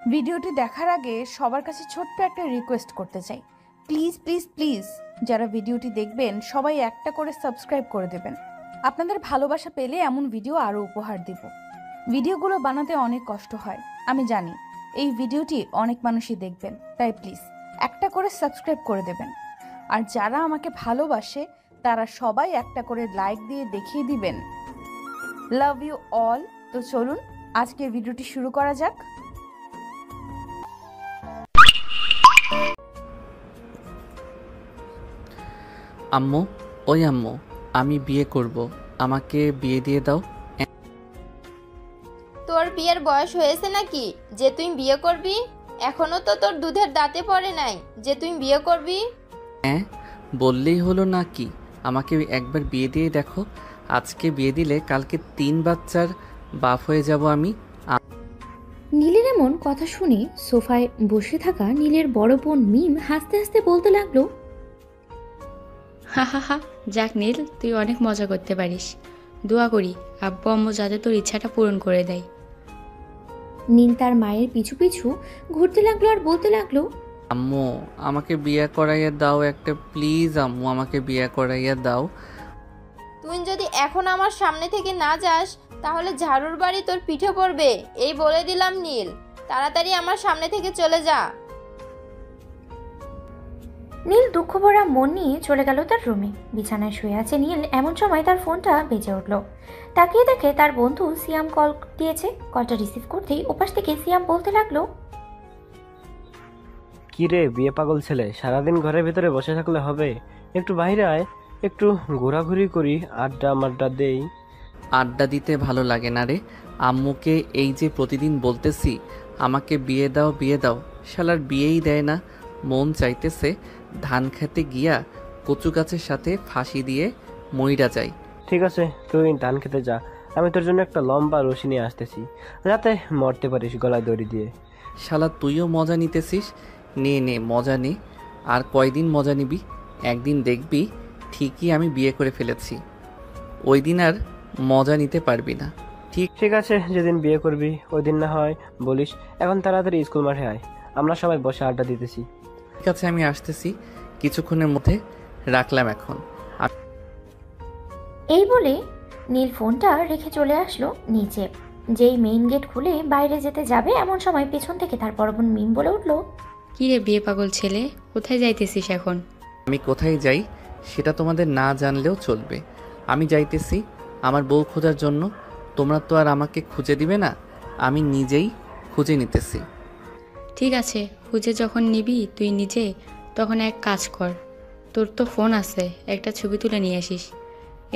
ভিডিওটি দেখার আগে সবার কাছে ছোট্ট একটা রিকোয়েস্ট করতে চাই, প্লিজ প্লিজ প্লিজ যারা ভিডিওটি দেখবেন সবাই একটা করে সাবস্ক্রাইব করে দেবেন। আপনাদের ভালোবাসা পেলে এমন ভিডিও আরও উপহার দিব। ভিডিওগুলো বানাতে অনেক কষ্ট হয়, আমি জানি। এই ভিডিওটি অনেক মানুষই দেখবেন, তাই প্লিজ একটা করে সাবস্ক্রাইব করে দেবেন। আর যারা আমাকে ভালোবাসে তারা সবাই একটা করে লাইক দিয়ে দেখিয়ে দিবেন লাভ ইউ অল। তো চলুন আজকের ভিডিওটি শুরু করা যাক। আম্মু, ওই আম্মু, আমি বিয়ে করব, আমাকে বিয়ে দিয়ে দাও। তোর বিয়ের বয়স হয়েছে নাকি যে তুই বিয়ে করবি? এখনো তো তোর দুধের দাঁতে পড়ে নাই যে তুই বিয়ে করবি। হ্যাঁ, বললেই হলো নাকি? আমাকে একবার বিয়ে দিয়ে দেখো। আজকে বিয়ে দিলে কালকে 3 বাচ্চার বাপ হয়ে যাব আমি। নীলের এমন কথা শুনে সোফায় বসে থাকা নীলের বড় বোন মিম হাসতে হাসতে বলতে লাগলো, হা হা হা, যাক নীল, তুই অনেক মজা করতে পারিস। দোয়া করি আব্বু আম্মু যাতে তোর ইচ্ছাটা পূরণ করে দেয়। নীল তার মায়ের পিছু পিছু ঘুরতে লাগলো আর বলতে লাগলো, আম্মু, আমাকে বিয়ে করাইয়া দাও একটা, প্লিজ আম্মু, আমাকে বিয়ে করাইয়া দাও। তুই যদি এখন আমার সামনে থেকে না যাস তাহলে ঝাড়ুর বাড়ি তোর পিঠে পড়বে, এই বলে দিলাম নীল। তাড়াতাড়ি আমার সামনে থেকে চলে যা। নীল দুঃখ ভরা মন নিয়ে চলে গেল তার রুমে। বিছানায় শুয়ে আছে নীল, এমন সময় তার ফোনটা বেজে উঠল। তাকিয়ে দেখে তার বন্ধু সিয়াম কল দিয়েছে। কলটা রিসিভ করতেই ওপাশ থেকে সিয়াম বলতে লাগলো, কি রে বিয়ে পাগল ছেলে, সারাদিন ঘরের ভিতরে বসে থাকলে হবে? একটু বাইরে আয়, একটু ঘোরাঘুরি করি, আড্ডা মাড্ডা দেই। আড্ডা দিতে ভালো লাগে না রে। আম্মুকে এই যে প্রতিদিন বলতেছি আমাকে বিয়ে দাও বিয়ে দাও, শালার বিয়েই দেয় না। মন চাইতেছে ধান খেতে গিয়া কচু গাছের সাথে ফাঁসি দিয়ে মইরা যাই। ঠিক আছে, তুই ধান খেতে যা, আমি তোর জন্য একটা লম্বা রশি নিয়ে আসতেছি, যাতে মরতে পারিস গলায় দড়ি দিয়ে। শালা তুইও মজা নিতেছিস? নে নে মজা নে। আর কয়দিন মজা নিবি? একদিন দেখবি ঠিকই আমি বিয়ে করে ফেলেছি, ওই দিন আর মজা নিতে পারবি না। ঠিক আছে, যেদিন বিয়ে করবি ওই দিন না হয় বলিস। এখন তাড়াতাড়ি স্কুল মাঠে আয়, আমরা সবাই বসে আড্ডা দিতেছি। ঠিক আছে, আমি আসতেছি কিছুক্ষণের মধ্যে, রাখলাম এখন। এই বলে নীল ফোনটা রেখে চলে আসলো নিচে। যেই মেইন গেট খুলে বাইরে যেতে যাবে এমন সময় পেছন থেকে তার বড় বোন মিম বলে উঠলো, কি রে বিয়ে পাগল ছেলে, কোথায় যাইতেছিস এখন? আমি কোথায় যাই সেটা তোমাদের না জানলেও চলবে। আমি যাইতেছি আমার বউ খোঁজার জন্য। তোমরা তো আর আমাকে খুঁজে দিবে না, আমি নিজেই খুঁজে নিতেছি। ঠিক আছে, খুঁজে যখন নিবি তুই নিজে, তখন এক কাজ কর, তোর তো ফোন আছে, একটা ছবি তুলে নিয়ে আসিস।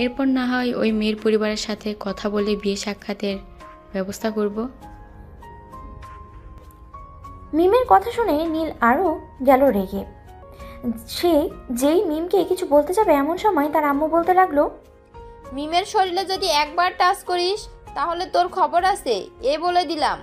এরপর না হয় ওই মেয়ের পরিবারের সাথে কথা বলে বিয়ে সাক্ষাতের ব্যবস্থা করব। মিমের কথা শুনে নীল আরও গেল রেগে। সে যেই মিমকে কিছু বলতে যাবে এমন সময় তার আম্মু বলতে লাগলো, মিমের শরীরে যদি একবার টাচ করিস তাহলে তোর খবর আছে, এ বলে দিলাম।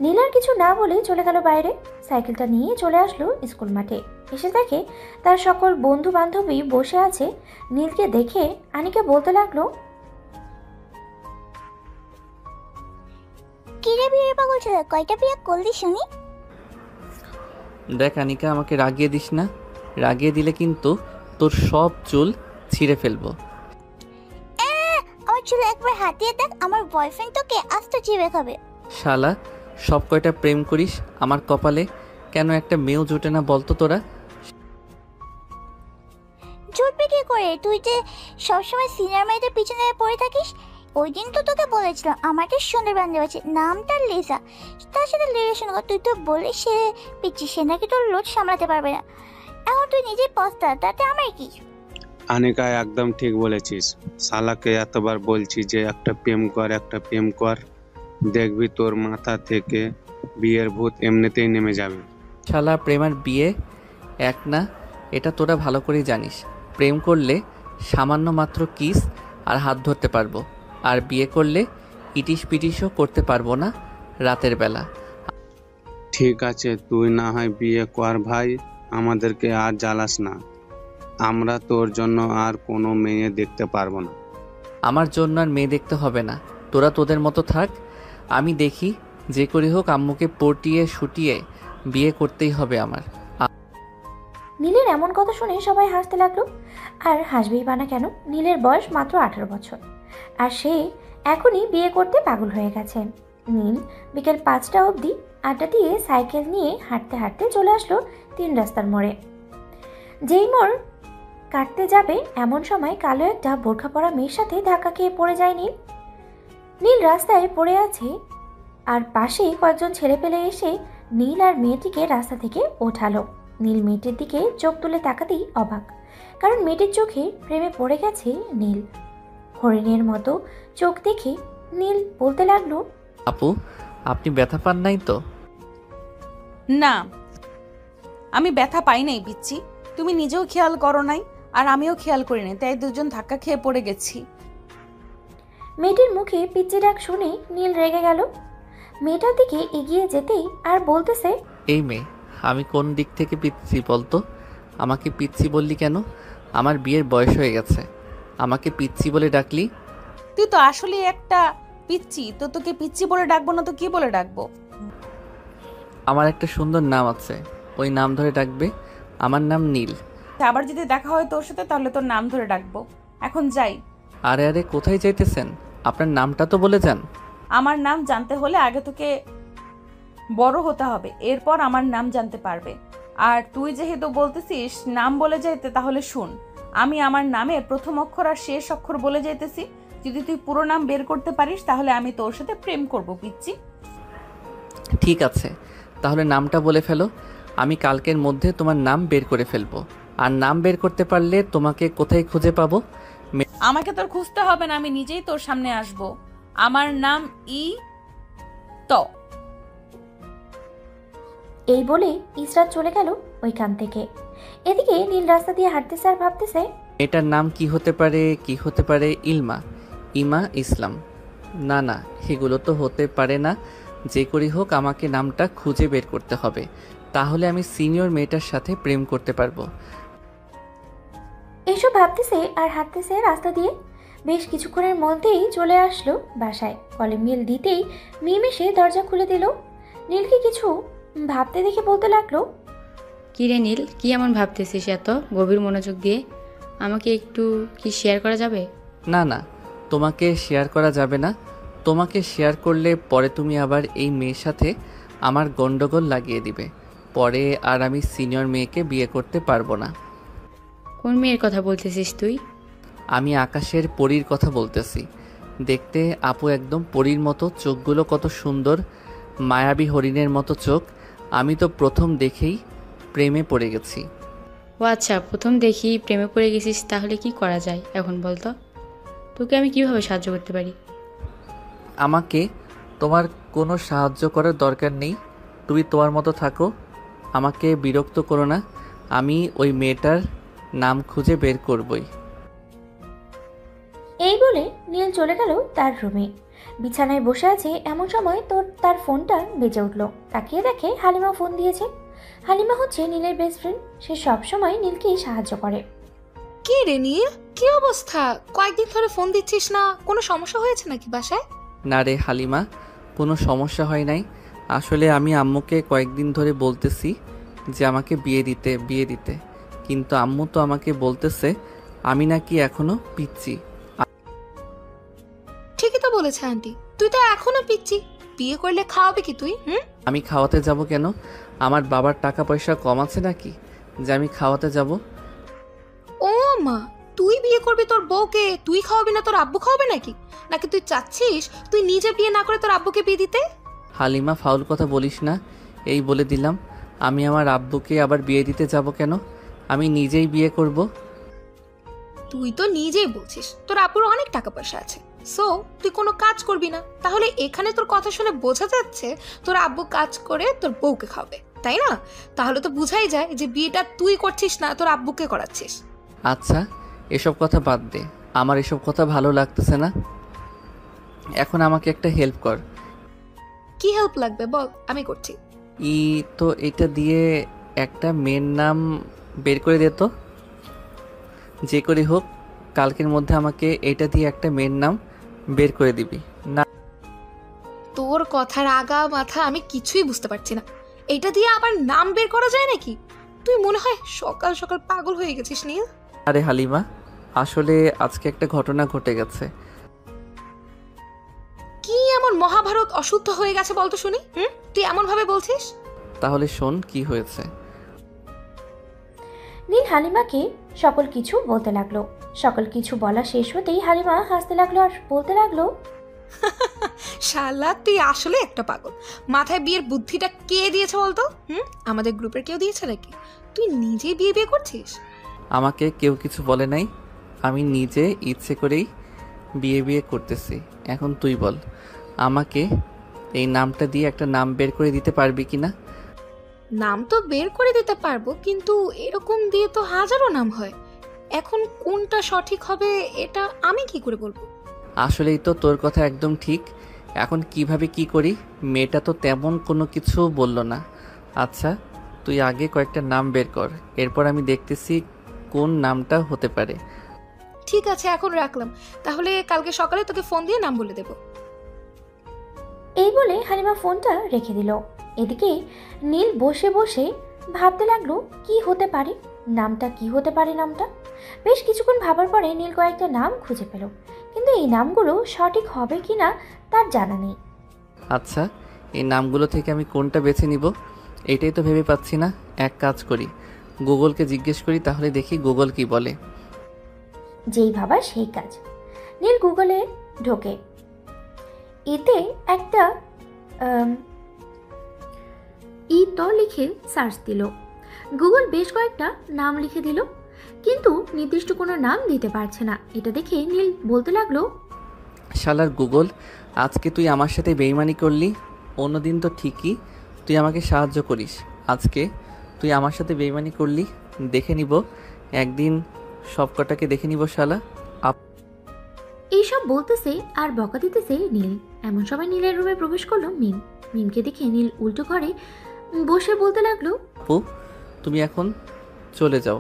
নীল আর কিছু না বলে চলে গেল বাইরে। সাইকেলটা নিয়ে চলে আসলো স্কুল মাঠে। এসে দেখে তার সকল বন্ধু বান্ধবী বসে আছে। নীলকে দেখে আনিকা বলতে লাগলো, কিরে বিয়ে পাগল ছেলে, কয়টা বিয়ে করলি শুনি? দেখ আনিকা, আমাকে রাগিয়ে দিস না, রাগিয়ে দিলে কিন্তু তোর সব চুল ছিঁড়ে ফেলবো। আমার চুল একবার হাতিয়ে দেখ, আমার বয়ফ্রেন্ড তোকে আস্ত চিবে খাবে। শালা, সব কয়টা প্রেম করিস আমার কপালে, কেন একটা মেয়েও জুটে না বলতো তোরা? জুটবে কি করে, তুই যে সবসময় সিনিয়র মেয়েদের পিছনে পড়ে থাকিস। ওই দিন তো তোকে বলেছিলাম আমাকে সুন্দর বান্ধব আছে, নামটা লিজা, তার সাথে রিলেশন কর। তুই তো বলে সে পিচ্ছি, সে নাকি তোর লোড সামলাতে পারবে না। এখন তুই নিজেই পস্তা, তাতে আমার কি? আনিকা, একদম ঠিক বলেছিস। শালাকে এতবার বলছি যে একটা প্রেম কর, দেখবি তোর মাথা থেকে বিয়ের ভূত এমনিতেই নেমে যাবে। শালা, প্রেম আর বিয়ে এক না, এটা তোরা ভালো করেই জানিস। প্রেম করলে সামান্য মাত্র কিস আর হাত ধরতে পারবো, আর বিয়ে করলে ইটিস পিটিসও করতে পারবো না রাতের বেলা। ঠিক আছে, তুই না হয় বিয়ে কর ভাই, আমাদেরকে আর জ্বালাস না। আমরা তোর জন্য আর কোনো মেয়ে দেখতে পারবো না। আমার জন্য আর মেয়ে দেখতে হবে না, তোরা তোদের মতো থাক। আমি দেখি যে করে হোক আম্মুকে পটিয়ে শুটিয়ে বিয়ে করতেই হবে আমার। নীলের এমন কথা শুনে সবাই হাসতে লাগলো। আর হাসবেই বা না কেন, নীলের বয়স মাত্র 18 বছর, আর সে এখনই বিয়ে করতে পাগল হয়ে গেছে। নীল বিকেল 5টা অবধি আড্ডা দিয়ে সাইকেল নিয়ে হাঁটতে হাঁটতে চলে আসলো 3 রাস্তার মোড়ে। যেই মোড় কাটতে যাবে এমন সময় কালো একটা বোরখা পরা মেয়ের সাথে ধাক্কা খেয়ে পড়ে যায় নীল। নীল রাস্তায় পড়ে আছে, আর পাশেই কয়েকজন ছেলেপেলে এসে নীল আর মেয়েটিকে রাস্তা থেকে ওঠালো। নীল মেয়েটির দিকে চোখ তুলে তাকাতেই অবাক, কারণ মেয়েটির চোখে প্রেমে পড়ে গেছে নীল। হরিণের মতো চোখ দেখে নীল বলতে লাগলো, আপু, আপনি ব্যথা পান নাই তো? না, আমি ব্যথা পাই নাই পিচ্ছি। তুমি নিজেও খেয়াল করো নাই, আর আমিও খেয়াল করি নাই, তাই দুজন ধাক্কা খেয়ে পড়ে গেছি। মেয়েটির মুখে পিচ্চি ডাক শুনে নীল রেগে গেল। মেয়েটার দিকে এগিয়ে যেতেই আর বলতেছে, এই মেয়ে, আমি কোন দিক থেকে পিচ্ছি বলতো? আমাকে পিচ্ছি বললি কেন? আমার বিয়ের বয়স হয়ে গেছে, আমাকে পিচ্ছি বলে ডাকলি? তুই তো আসলে একটা পিচ্ছি, তো তোকে পিচ্ছি বলে ডাকবো না তো কি বলে ডাকবো? আমার একটা সুন্দর নাম আছে, ওই নাম ধরে ডাকবে। আমার নাম নীল। আবার যদি দেখা হয় তোর সাথে তাহলে তোর নাম ধরে ডাকবো। এখন যাই। আরে আরে, কোথায় যাইতেছেন? আপনার নামটা তো বলে যান। আমার নাম জানতে হলে আগে তোকে বড় হতে হবে, এরপর আমার নাম জানতে পারবে। আর তুই যেহেতু বলতেছিস নাম বলে যাইতে, তাহলে শুন, আমি আমার নামের প্রথম অক্ষর আর শেষ অক্ষর বলে যাইতেছি। যদি তুই পুরো নাম বের করতে পারিস তাহলে আমি তোর সাথে প্রেম করব পিচ্ছি। ঠিক আছে, তাহলে নামটা বলে ফেলো। আমি কালকের মধ্যে তোমার নাম বের করে ফেলবো। আর নাম বের করতে পারলে তোমাকে কোথায় খুঁজে পাবো? আমাকে তোর খুঁজতে হবে না, আমি নিজেই তোর সামনে আসব। আমার নাম ত। এই বলে ইসরাত চলে গেল ওইখান থেকে। এদিকে নীল রাস্তা দিয়ে হাঁটতেছে আর ভাবতেছে, এটার নাম কি হতে পারে? কি হতে পারে? ইলমা, ইমা, ইসলাম? না না, এগুলো তো হতে পারে না। যে করেই হোক আমাকে নামটা খুঁজে বের করতে হবে, তাহলে আমি সিনিয়র মেয়েটার সাথে প্রেম করতে পারবো। এইসব ভাবতেছে আর হাঁটতেছে রাস্তা দিয়ে। বেশ কিছুক্ষণের মধ্যেই চলে আসলো বাসায়। কলে মেল দিতেই মিম এসে দরজা খুলে দিল। নীলকে কিছু ভাবতে দেখে বলতে লাগলো, কী রে নীল, কি এমন ভাবতেছিস এত গভীর মনোযোগ দিয়ে? আমাকে একটু কি শেয়ার করা যাবে? না না, তোমাকে শেয়ার করা যাবে না। তোমাকে শেয়ার করলে পরে তুমি আবার এই মেয়ের সাথে আমার গন্ডগোল লাগিয়ে দিবে। পরে আর আমি সিনিয়র মেয়েকে বিয়ে করতে পারবো না। কোন মেয়ের কথা বলতেছিস তুই? আমি আকাশের পরীর কথা বলতেছি। দেখতে আপু একদম পরীর মতো, চোখগুলো কত সুন্দর, মায়াবী হরিণের মতো চোখ। আমি তো প্রথম দেখেই প্রেমে পড়ে গেছি। ও আচ্ছা, প্রথম দেখি প্রেমে পড়ে গেছিস। তাহলে কি করা যায় এখন বলতো? তোকে আমি কিভাবে সাহায্য করতে পারি? আমাকে তোমার কোনো সাহায্য করার দরকার নেই। তুমি তোমার মতো থাকো, আমাকে বিরক্ত করো না। আমি ওই মেয়েটার নাম খুঁজে বের করবই। এই বলে নীল চলে গেল তার রুমে। বিছানায় বসে আছে এমন সময় তার ফোনটা বেজে উঠল। তাকিয়ে দেখে হালিমা ফোন দিয়েছে। হালিমা হচ্ছে নীলের বেস্ট ফ্রেন্ড। সে সবসময় নীলকেই সাহায্য করে। কি রে নীল, কি অবস্থা? কয়েকদিন ধরে ফোন দিচ্ছিস না, কোনো সমস্যা হয়েছে নাকি বাসায়? না রে হালিমা, কোনো সমস্যা হয় নাই। আসলে আমি আম্মুকে কয়েকদিন ধরে বলতেছি যে আমাকে বিয়ে দিতে, কিন্তু আম্মু তো আমাকে বলতেছে আমি নাকি এখনো পিচ্ছি। ঠিকই তো বলেছে আন্টি, তুই তো এখনো পিচ্ছি। বিয়ে করলে খাওয়াবে কি তুই? আমি খাওয়াতে যাব কেন? আমার বাবার টাকা পয়সা কম আছে নাকি যে আমি খাওয়াতে যাব? ও মা, তুই বিয়ে করবি তোর বউকে, তুই খাওয়াবি না, তোর আব্বু খাওয়াবে নাকি? নাকি তুই চাচ্ছিস তুই নিজে বিয়ে না করে তোর আব্বুকে বিয়ে দিতে? হালিমা, ফাউল কথা বলিস না। এই বলে দিলাম, আমি আমার আব্বুকে আবার বিয়ে দিতে যাব কেন? আমি নিজেই বিয়ে করব। তুই তো নিজেই বলছিস তোর আব্বুর অনেক টাকা পয়সা আছে, সো তুই কোনো কাজ করবি না। তাহলে এখানে তোর কথা শুনে বোঝা যাচ্ছে তোর আব্বু কাজ করে তোর বউকে খাওয়াবে, তাই না? তাহলে তো বুঝাই যায় যে বিয়েটা তুই করছিস না, তোর আব্বুকে করাচ্ছিস। আচ্ছা, এসব কথা বাদ দে, আমার এসব কথা ভালো লাগতেছে না। এখন আমাকে একটা হেল্প কর। কি হেল্প লাগবে বল, আমি করছি। তো এটা দিয়ে একটা মেয়ের নাম বের করে দে তো। যে করে হোক কালকের মধ্যে আমাকে এটা দিয়ে একটা মেয়ের নাম বের করে দিবি। না তোর কথার আগা মাথা আমি কিছুই বুঝতে পারছি না। এটা দিয়ে আবার নাম বের করা যায় নাকি? তুই মনে হয় সকাল সকাল পাগল হয়ে গেছিস নীল। আরে হালিমা, আসলে আজকে একটা ঘটনা ঘটে গেছে। কি এমন মহাভারত অশুদ্ধ হয়ে গেছে বলতো শুনি? তুই এমন ভাবে বলছিস? তাহলে শোন কি হয়েছে। নীল হালিমাকে সকল কিছু বলতে লাগলো। সকল কিছু বলা শেষ হতেই হালিমা হাসতে লাগলো আর বলতে লাগলো, শালা তুই আসলে একটা পাগল। মাথায় বিয়ের বুদ্ধিটা কে দিয়েছে বলতো? আমাদের গ্রুপের কেউ দিয়েছে নাকি? তুই নিজেই বিয়ে করছিস? আমাকে কেউ কিছু বলে নাই, আমি নিজে ইচ্ছে করেই বিয়ে করতেছি। এখন তুই বল, আমাকে এই নামটা দিয়ে একটা নাম বের করে দিতে পারবি কিনা? নাম তো বের করে দিতে পারবো, কিন্তু এরকম দিয়ে তো হাজারো নাম হয়। এখন কোনটা সঠিক হবে এটা আমি কি করে বলবো? আসলেই তো তোর কথা একদম ঠিক। এখন কিভাবে কি করি? মেয়েটা তো তেমন কোনো কিছু বলল না। আচ্ছা, তুই আগে কয়েকটা নাম বের কর, এরপর আমি দেখতেছি কোন নামটা হতে পারে। ঠিক আছে, এখন রাখলাম। তাহলে কালকে সকালে তোকে ফোন দিয়ে নাম বলে দেব। এই বলে হালিমা ফোনটা রেখে দিল। এদিকে নীল বসে বসে ভাবতে লাগলো কি হতে পারে নামটা, কি হতে পারে নামটা। বেশ কিছুক্ষণ ভাবার পরে নীল কয়েকটা নাম খুঁজে পেল, কিন্তু এই নামগুলো সঠিক হবে কিনা তার জানা নেই। আচ্ছা, এই নামগুলো থেকে আমি কোনটা বেছে নিব এটাই তো ভেবে পাচ্ছি না। এক কাজ করি, গুগলকে জিজ্ঞেস করি, তাহলে দেখি গুগল কি বলে। যেই ভাবা সেই কাজ। নীল গুগলে ঢোকে, এতে একটা লিখে সার্চ দিল। গুগল বেশ কয়েকটা নাম লিখে দিল, কিন্তু নির্দিষ্ট কোনো নাম দিতে পারছে না। এটা দেখে নীল বলতে লাগলো, শালার গুগল, আজকে তুই আমার সাথে বেইমানি করলি। অন্যদিন তো ঠিকই তুই আমাকে সাহায্য করিস, আজকে তুই আমার সাথে বেইমানি করলি। দেখে নিব একদিন, সবকটাকে দেখে নিব শালা। এইসব বলতেছে আর বকা দিতেছে নীল। এমন সময় নীলের রুমে প্রবেশ করলো মিম। মিমকে দেখে নীল উল্টো ঘরে বসে বলতে লাগলো, আপু, তুমি এখন চলে যাও,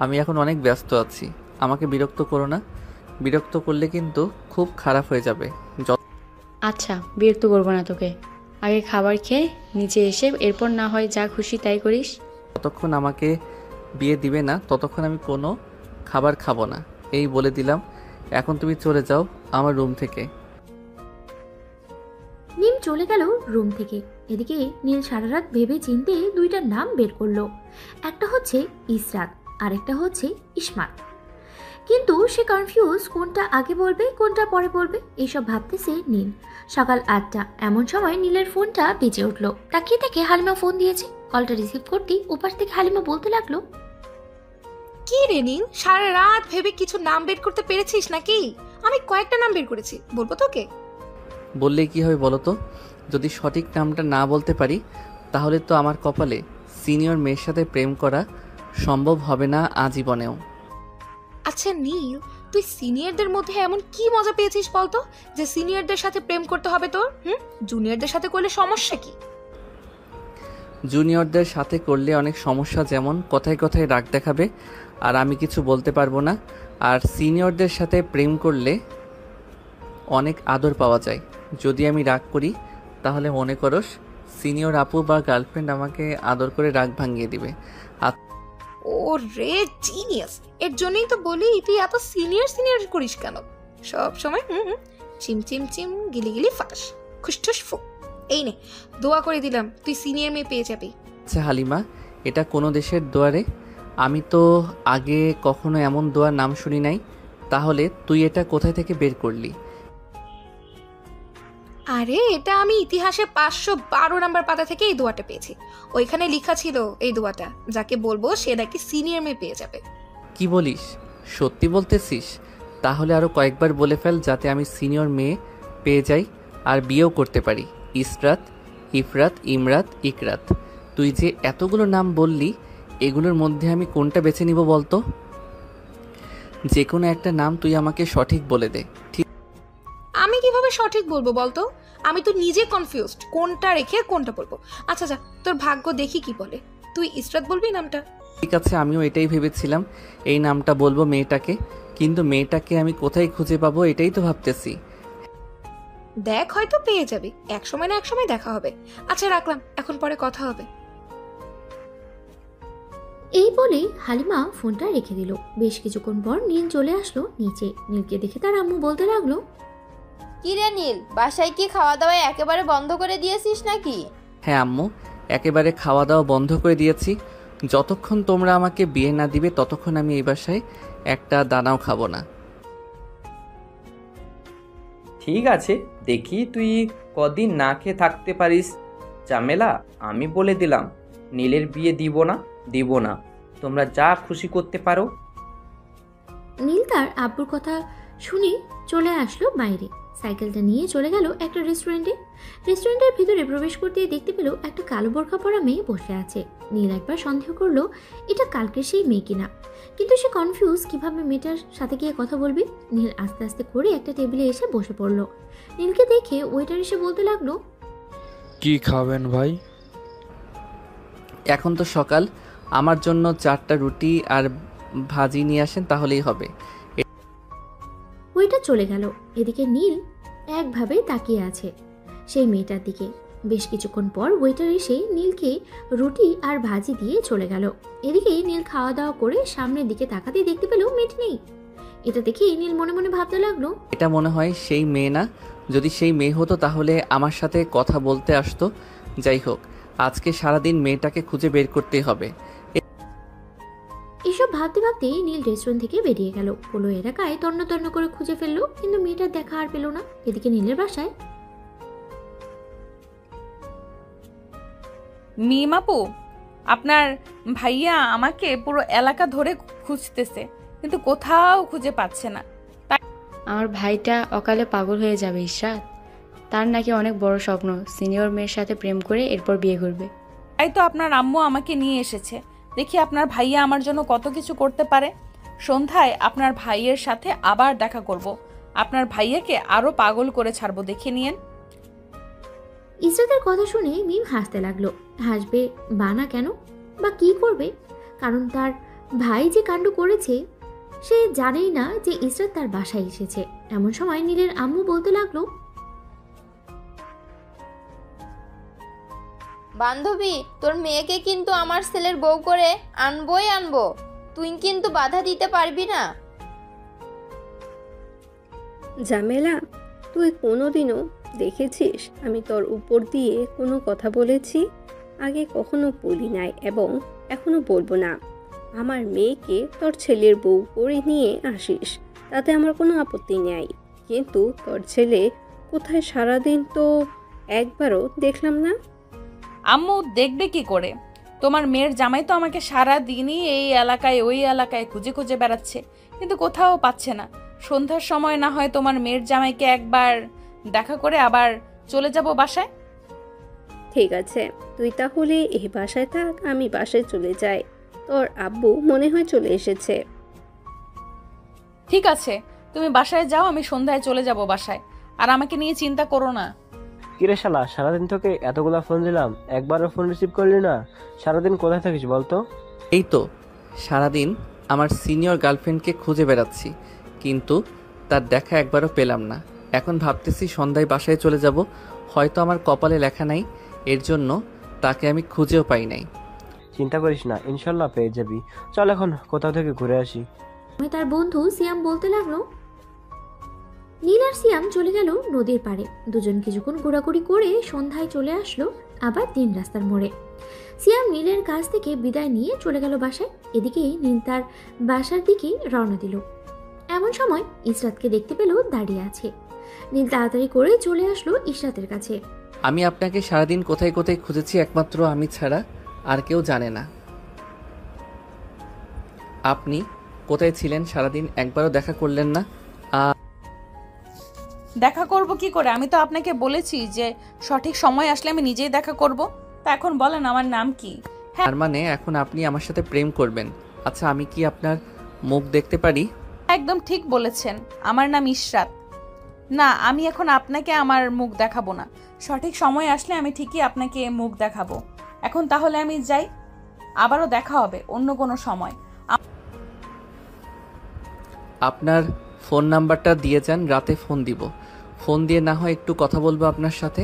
আমি এখন অনেক ব্যস্ত আছি। আমাকে বিরক্ত করো না, বিরক্ত করলে কিন্তু খুব খারাপ হয়ে যাবে। আচ্ছা, বিরক্ত করবো না তোকে। আগে খাবার খেয়ে নিচে এসে এরপর না হয় যা খুশি তাই করিস। যতক্ষণ আমাকে বিয়ে দিবে না ততক্ষণ আমি কোনো খাবার খাবো না, এই বলে দিলাম। এখন তুমি চলে যাও আমার রুম থেকে। মিম চলে গেল রুম থেকে। এদিকে নীল সারা রাত ভেবে চিনতে দুইটা নাম বের করলো। একটা হচ্ছে ইসরাত, আরেকটা হচ্ছে ইসমাত। কিন্তু সে কনফিউজ, কোনটা আগে বলবে কোনটা পরে বলবে এইসব ভাবতেছে নীল। সকাল 8টা, এমন সময় নীলের ফোনটা বেজে উঠলো। তাকিয়ে থেকে হালিমা ফোন দিয়েছে। কলটা রিসিভ করতেই ওপাশ থেকে হালিমা বলতে লাগলো, কি রে নীল, সারা রাত ভেবে কিছু নাম বের করতে পেরেছিস নাকি? আমি কয়েকটা নাম বের করেছি, বলবো তোকে? বললেই কি হবে বলো তো? যদি সঠিক নামটা না বলতে পারি তাহলে তো আমার কপালে সিনিয়র মেয়ের সাথে প্রেম করা সম্ভব হবে না আজীবনেও। আচ্ছা নীল, তুই সিনিয়রদের মধ্যে এমন কি মজা পেয়েছিস বলতো, যে সিনিয়রদের সাথে প্রেম করতে হবে তোর? জুনিয়রদের সাথে করলে সমস্যা কি? জুনিয়রদের সাথে করলে অনেক সমস্যা, যেমন কথায় কথায় রাগ দেখাবে আর আমি কিছু বলতে পারবো না। আর সিনিয়রদের সাথে প্রেম করলে অনেক আদর পাওয়া যায়। যদি আমি রাগ করি তাহলে মনে করস সিনিয়র আপু বা গার্লফ্রেন্ড আমাকে আদর করে রাগ ভাঙিয়ে দিবে। ও রে জিনিয়াস, এর জন্যই তো বলি তুই এত সিনিয়র করিস কেন সব সময়? চিম চিম চিম, গিলি গিলি ফাটাস, খুশঠুস ফু। এই নে, দোয়া করে দিলাম, তুই সিনিয়র মেয়ে পেয়ে যাবি। আচ্ছা হালিমা, এটা কোনো দেশের দোয়ারে? আমি তো আগে কখনো এমন দোয়ার নাম শুনি নাই। তাহলে তুই এটা কোথায় থেকে বের করলি? আরে এটা আমি ইতিহাসে 512 নাম্বার পাতা থেকে এই দোয়াটা পেয়েছি। ওইখানে লেখা ছিল এই দোয়াটা যাকে বলবো সে নাকি সিনিয়র মেয়ে পেয়ে যাবে। কি বলিস? সত্যি বলতেছিস? তাহলে আরো কয়েকবার বলে ফেল যাতে আমি সিনিয়র মেয়ে পেয়ে যাই আর বিয়েও করতে পারি। ইসরাত, ইফরাত, ইমরাত, ইকরাত, তুই যে এতগুলো নাম বললি এগুলোর মধ্যে আমি কোনটা বেছে নিব বলতো? যে কোনো একটা নাম তুই আমাকে সঠিক বলে দে। ঠিক? আমি কিভাবে সঠিক বলবো বলতো? আমি তো নিজে কনফিউজড, কোনটা রেখে কোনটা বলবো। আচ্ছা যা, তোর ভাগ্য দেখি কি বলে। তুই ইসরাত বলবি নামটা? ঠিক আছে, আমিও এটাই ভেবেছিলাম এই নামটা বলবো মেয়েটাকে, কিন্তু মেয়েটাকে আমি কোথায় খুঁজে পাবো এটাই তো ভাবতেছি। দেখ হয়তো পেয়ে যাবি, এক সময় না এক সময় দেখা হবে। আচ্ছা রাখলাম, এখন পরে কথা হবে। এই বলে হালিমা ফোনটা রেখে দিল। বেশ কিছুক্ষণ পর নীল চলে আসলো নিচে। নীলকে দেখে তার আম্মু বলতে লাগলো, কি রে নীল, বাসায় কি খাওয়া দাওয়া একেবারে বন্ধ করে দিয়েছিস নাকি? হ্যাঁ আম্মু, একেবারে খাওয়া দাওয়া বন্ধ করে দিয়েছি। যতক্ষণ তোমরা আমাকে বিয়ে না দিবে ততক্ষণ আমি এই বাসায় একটা দানাও খাবো না। ঠিক আছে, দেখি তুই কদিন না খেয়ে থাকতে পারিস। ঝামেলা আমি বলে দিলাম, নীলের বিয়ে দিব না, তোমরা যা খুশি করতে পারো। নীল তার আব্বুর কথা শুনে চলে আসলো বাইরে। সাইকেলটা নিয়ে চলে গেল একটা রেস্টুরেন্টে। রেস্টুরেন্টের ভিতরে প্রবেশ করতেই দেখতে পেল একটা কালো বোরখা পরা মেয়ে বসে আছে। নীল একবার সন্দেহ করলো এটা কালকের সেই মেয়ে কিনা, কিন্তু সে কনফিউজ কিভাবে মেয়েটার সাথে গিয়ে কথা বলবে। নীল আস্তে আস্তে করে একটা টেবিলে এসে বসে পড়লো। নীলকে দেখে ওয়েটার এসে বলতে লাগলো, কি খাবেন ভাই? এখন তো সকাল, আমার জন্য 4টা রুটি আর ভাজি নিয়ে আসেন তাহলেই হবে। ওয়েটার চলে গেল। এদিকে নীল একভাবে তাকিয়ে আছে সেই মেয়েটার দিকে। বেশ কিছুক্ষণ পর ওয়েটার এসে নীলকে রুটি আর ভাজি দিয়ে চলে গেল। এদিকে নীল খাওয়া দাওয়া করে সামনের দিকে তাকাতেই দেখতে পেল মেয়েটি নেই। এটা দেখে নীল মনে মনে ভাবতে লাগলো, এটা মনে হয় সেই মেয়ে না। যদি সেই মেয়ে হতো তাহলে আমার সাথে কথা বলতে আসতো। যাই হোক, আজকে সারাদিন মেয়েটাকে খুঁজে বের করতেই হবে। এসব ভাবতে ভাবতে নীল রেস্টুরেন্ট থেকে বেরিয়ে গেল। পুরো এলাকায় তন্ন তন্ন করে খুঁজে ফেললো, কিন্তু মেয়েটার দেখা আর পেল না। এদিকে নীলের বাসায় মিম আপু, আপনার ভাইয়া আমাকে পুরো এলাকা ধরে খুঁজতেছে, কিন্তু কোথাও খুঁজে পাচ্ছে না। আমার ভাইটা অকালে পাগল হয়ে যাবে ইশরাত। তার নাকি অনেক বড় স্বপ্ন, সিনিয়র মেয়ের সাথে প্রেম করে এরপর বিয়ে করবে। তাই তো আপনার আম্মু আমাকে নিয়ে এসেছে। দেখি আপনার ভাইয়া আমার জন্য কত কিছু করতে পারে। সন্ধ্যায় আপনার ভাইয়ের সাথে আবার দেখা করব। আপনার ভাইয়াকে আরো পাগল করে ছাড়বো, দেখে নিয়েন। ইসরাতের কথা শুনে মিম হাসতে লাগলো। হাসবে বানা কেন বা কি করবে, কারণ তার ভাই যে কাণ্ড করেছে সে জানেই না যে ইসরাত তার বাসায় এসেছে। এমন সময় নীলের আম্মু বলতে লাগলো, বান্ধবী, তোর মেয়েকে কিন্তু আমার ছেলের বউ করে আনবোই আনবো, তুই কিন্তু বাধা দিতে পারবি না। ঝামেলা, তুই কোনোদিনও দেখেছিস আমি তোর উপর দিয়ে কোনো কথা বলেছি? আগে কখনো বলি নাই এবং এখনো বলবো না। আমার মেয়েকে তোর ছেলের বউ করে নিয়ে আসিস, তাতে আমার কোনো আপত্তি নেই, কিন্তু তোর ছেলে কোথায় সারাদিন তো একবারও দেখলাম না। আম্মু দেখবে কি করে? তোমার মেয়ের জামাই তো আমাকে সারা দিনই এই এলাকায় ওই এলাকায় খুঁজে খুঁজে বেড়াচ্ছে, কিন্তু কোথাও পাচ্ছে না। সন্ধ্যার সময় না হয় তোমার মেয়ের জামাইকে একবার দেখা করে আবার চলে যাব বাসায়। ঠিক আছে, তুই তাহলে এই বাসায় থাক, আমি বাসায় চলে যাই। তোর আব্বু মনে হয় চলে এসেছে। ঠিক আছে, তুমি বাসায় যাও, আমি সন্ধ্যায় চলে যাব বাসায়। আর আমাকে নিয়ে চিন্তা করো না। কিরে শালা, সারাদিন তোকে এতগুলা ফোন দিলাম, একবারও ফোন রিসিভ করলি না। সারাদিন কোথায় থাকিস বলতো? এই তো সারাদিন আমার সিনিয়র গার্লফ্রেন্ডকে খুঁজে বেড়াচ্ছি, কিন্তু তার দেখা একবারও পেলাম না। এখন ভাবতেছি সন্ধ্যায় বাসায় চলে যাব। হয়তো আমার কপালে লেখা নাই, এর জন্য তাকে আমি খুঁজেও পাই নাই। চিন্তা করিস না, ইনশাল্লাহ পেয়ে যাবি। চল এখন কোথাও থেকে ঘুরে আসি। তার বন্ধু সিয়াম বলতে লাগলো। নীল আর সিয়াম চলে গেল নদীর পাড়ে। দুজন কিছুক্ষণ ঘোরাঘুরি করে সন্ধ্যায় চলে আসলো আবার 3 রাস্তার মোড়ে। সিয়াম নীলের কাছ থেকে বিদায় নিয়ে চলে গেল বাসায়। এদিকে নীল তার বাসার দিকে রওনা দিল। এমন সময় ইসরাতকে দেখতে পেল দাঁড়িয়ে আছে। নীল তাড়াতাড়ি করে চলে আসলো ইসরাতের কাছে। আমি আপনাকে সারাদিন কোথায় কোথায় খুঁজেছি, একমাত্র আমি ছাড়া আর কেউ জানে না। আপনি কোথায় ছিলেন সারাদিন, একবারও দেখা করলেন না। দেখা করব কি করে? আমি তো আপনাকে বলেছি যে সঠিক সময় আসলে আমি নিজেই দেখা করব। তা এখন বলেন আমার নাম কি? তার মানে এখন আপনি আমার সাথে প্রেম করবেন? আচ্ছা, আমি কি আপনার মুখ দেখতে পারি? একদম ঠিক বলেছেন, আমার নাম ইশরাত। না, আমি এখন আপনাকে আমার মুখ দেখাবো না। সঠিক সময় আসলে আমি ঠিকই আপনাকে মুখ দেখাবো। এখন তাহলে আমি যাই, আবারও দেখা হবে অন্য কোনো সময়। আপনার ফোন নাম্বারটা দিয়ে যান, রাতে ফোন দিব। ফোন দিয়ে না হয় একটু কথা বলবো আপনার সাথে।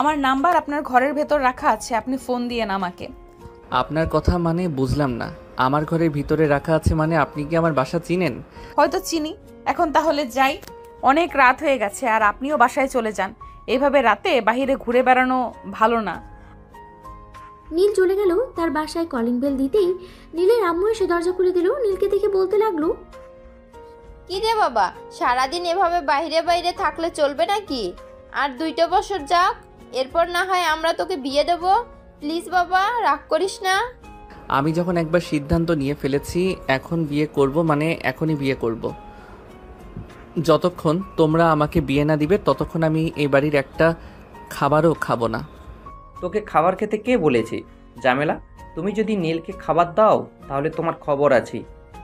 আমার নাম্বার আপনার ঘরের ভেতর রাখা আছে, আপনি ফোন দিয়েন আমাকে। আপনার কথা মানে বুঝলাম না। আমার ঘরের ভিতরে রাখা আছে মানে আপনি কি আমার বাসা চিনেন? হয়তো চিনি। এখন তাহলে যাই, অনেক রাত হয়ে গেছে, আর আপনিও বাসায় চলে যান। এভাবে রাতে বাইরে ঘুরে বেড়ানো ভালো না। নীল চলে গেল। তার বাসায় কলিং বেল দিতেই নীলের আম্মু এসে দরজা খুলে দিল। নীলকে দেখে বলতে লাগলো, কি রে বাবা, সারাদিন এভাবে বাইরে বাইরে থাকলে চলবে নাকি? আর 2টা বছর যাক, এরপর না হয় আমরা তোকে বিয়ে দেব। প্লিজ বাবা, রাগ করিস না। আমি যখন একবার সিদ্ধান্ত নিয়ে ফেলেছি এখন বিয়ে করব মানে এখনই বিয়ে করব। যতক্ষণ তোমরা আমাকে বিয়ে না দিবে ততক্ষণ আমি এই বাড়ির একটা খাবারও খাবো না। তোকে খাবার খেতে কে বলেছে? জামেলা, তুমি যদি নীলকে খাবার দাও তাহলে তোমার খবর আছে।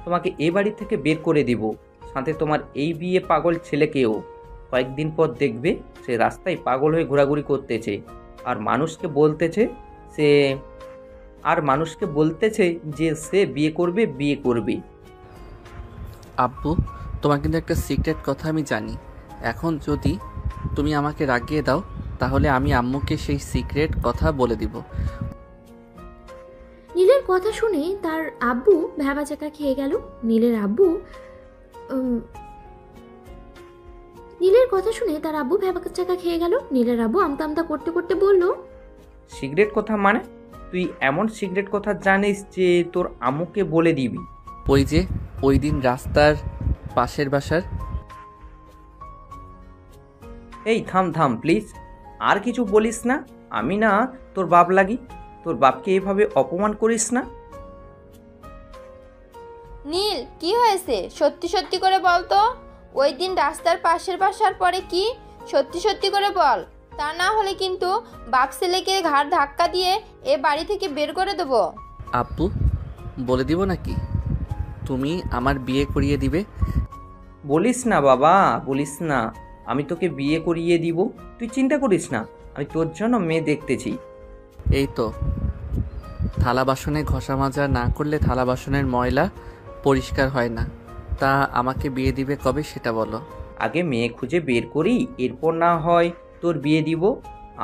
তোমাকে এই বাড়ি থেকে বের করে দিব, সাথে তোমার এই বিয়ে পাগল ছেলেকেও। কয়েকদিন পর দেখবে সে রাস্তায় পাগল হয়ে ঘোরাঘুরি করতেছে আর মানুষকে বলতেছে যে সে বিয়ে করবে। আব্বু, তোমার কিন্তু একটা সিক্রেট কথা আমি জানি। এখন যদি তুমি আমাকে রাগিয়ে দাও তাহলে আমি আম্মুকে সেই সিক্রেট কথা বলে দিব। নীলের কথা শুনে তার আব্বু ভ্যাবাচাকা খেয়ে গেল। নীলের আব্বু আমতা আমতা করতে করতে বলল, সিগারেট কথা মানে? তুই এমন সিগারেট কথা জানিস যে তোর আম্মুকে বলে দিবি? ওই যে ওই দিন রাস্তার পাশের বাসার। এই থাম প্লিজ, আর কিছু বলিস না। আমি না তোর বাপ লাগি, তোর বাপকে এভাবে অপমান করিস না। নীল, কি হয়েছে? সত্যি সত্যি করে বল তো। ওই দিন রাস্তার পাশের বাসার পরে কি? সত্যি সত্যি করে বল, তা না হলে কিন্তু বাপ ছেলেকে ঘাড় ধাক্কা দিয়ে এ বাড়ি থেকে বের করে দেবো। আব্বু, বলে দিব নাকি? তুমি আমার বিয়ে করিয়ে দিবে? বলিস না বাবা, বলিস না। আমি তোকে বিয়ে করিয়ে দিব, তুই চিন্তা করিস না। আমি তোর জন্য মেয়ে দেখতেছি। এই তো, থালা বাসনে ঘষা মাজা না করলে থালা বাসনের ময়লা পরিষ্কার হয় না। তা আমাকে বিয়ে দিবে কবে সেটা বলো। আগে মেয়ে খুঁজে বের করি, এরপর না হয় তোর বিয়ে দিব।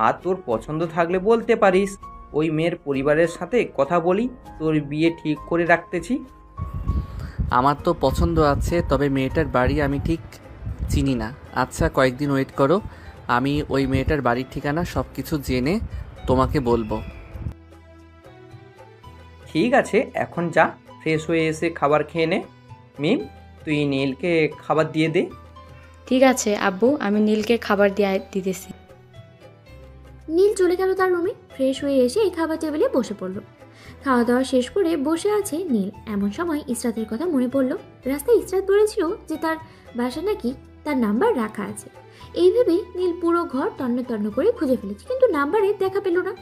আর তোর পছন্দ থাকলে বলতে পারিস, ওই মেয়ের পরিবারের সাথে কথা বলি, তোর বিয়ে ঠিক করে রাখতেছি। আমার তো পছন্দ আছে, তবে মেয়েটার বাড়ি আমি ঠিক চিনি না। আচ্ছা, কয়েকদিন ওয়েট করো, আমি ওই মেয়েটার বাড়ির ঠিকানা সব কিছু জেনে তোমাকে বলবো। ঠিক আছে, এখন যা, ফ্রেশ হয়ে এসে খাবার খেয়ে নে। মিম, তুই নীলকে খাবার দিয়ে দে। ঠিক আছে আব্বু, আমি নীলকে খাবার দিতেছি। নীল চলে গেল তার রুমে। ফ্রেশ হয়ে এসে এই খাবার টেবিলে বসে পড়ল। খাওয়া দাওয়া শেষ করে বসে আছে নীল। এমন সময় ইসরাতের কথা মনে পড়ল। রাস্তায় ইসরাত বলেছিল যে তার বাসা নাকি তার নাম্বার রাখা আছে। এই ভেবে নীল পুরো ঘর তন্ন তন্ন করে খুঁজে ফেলেছে, কিন্তু নাম্বারে দেখা পেল না।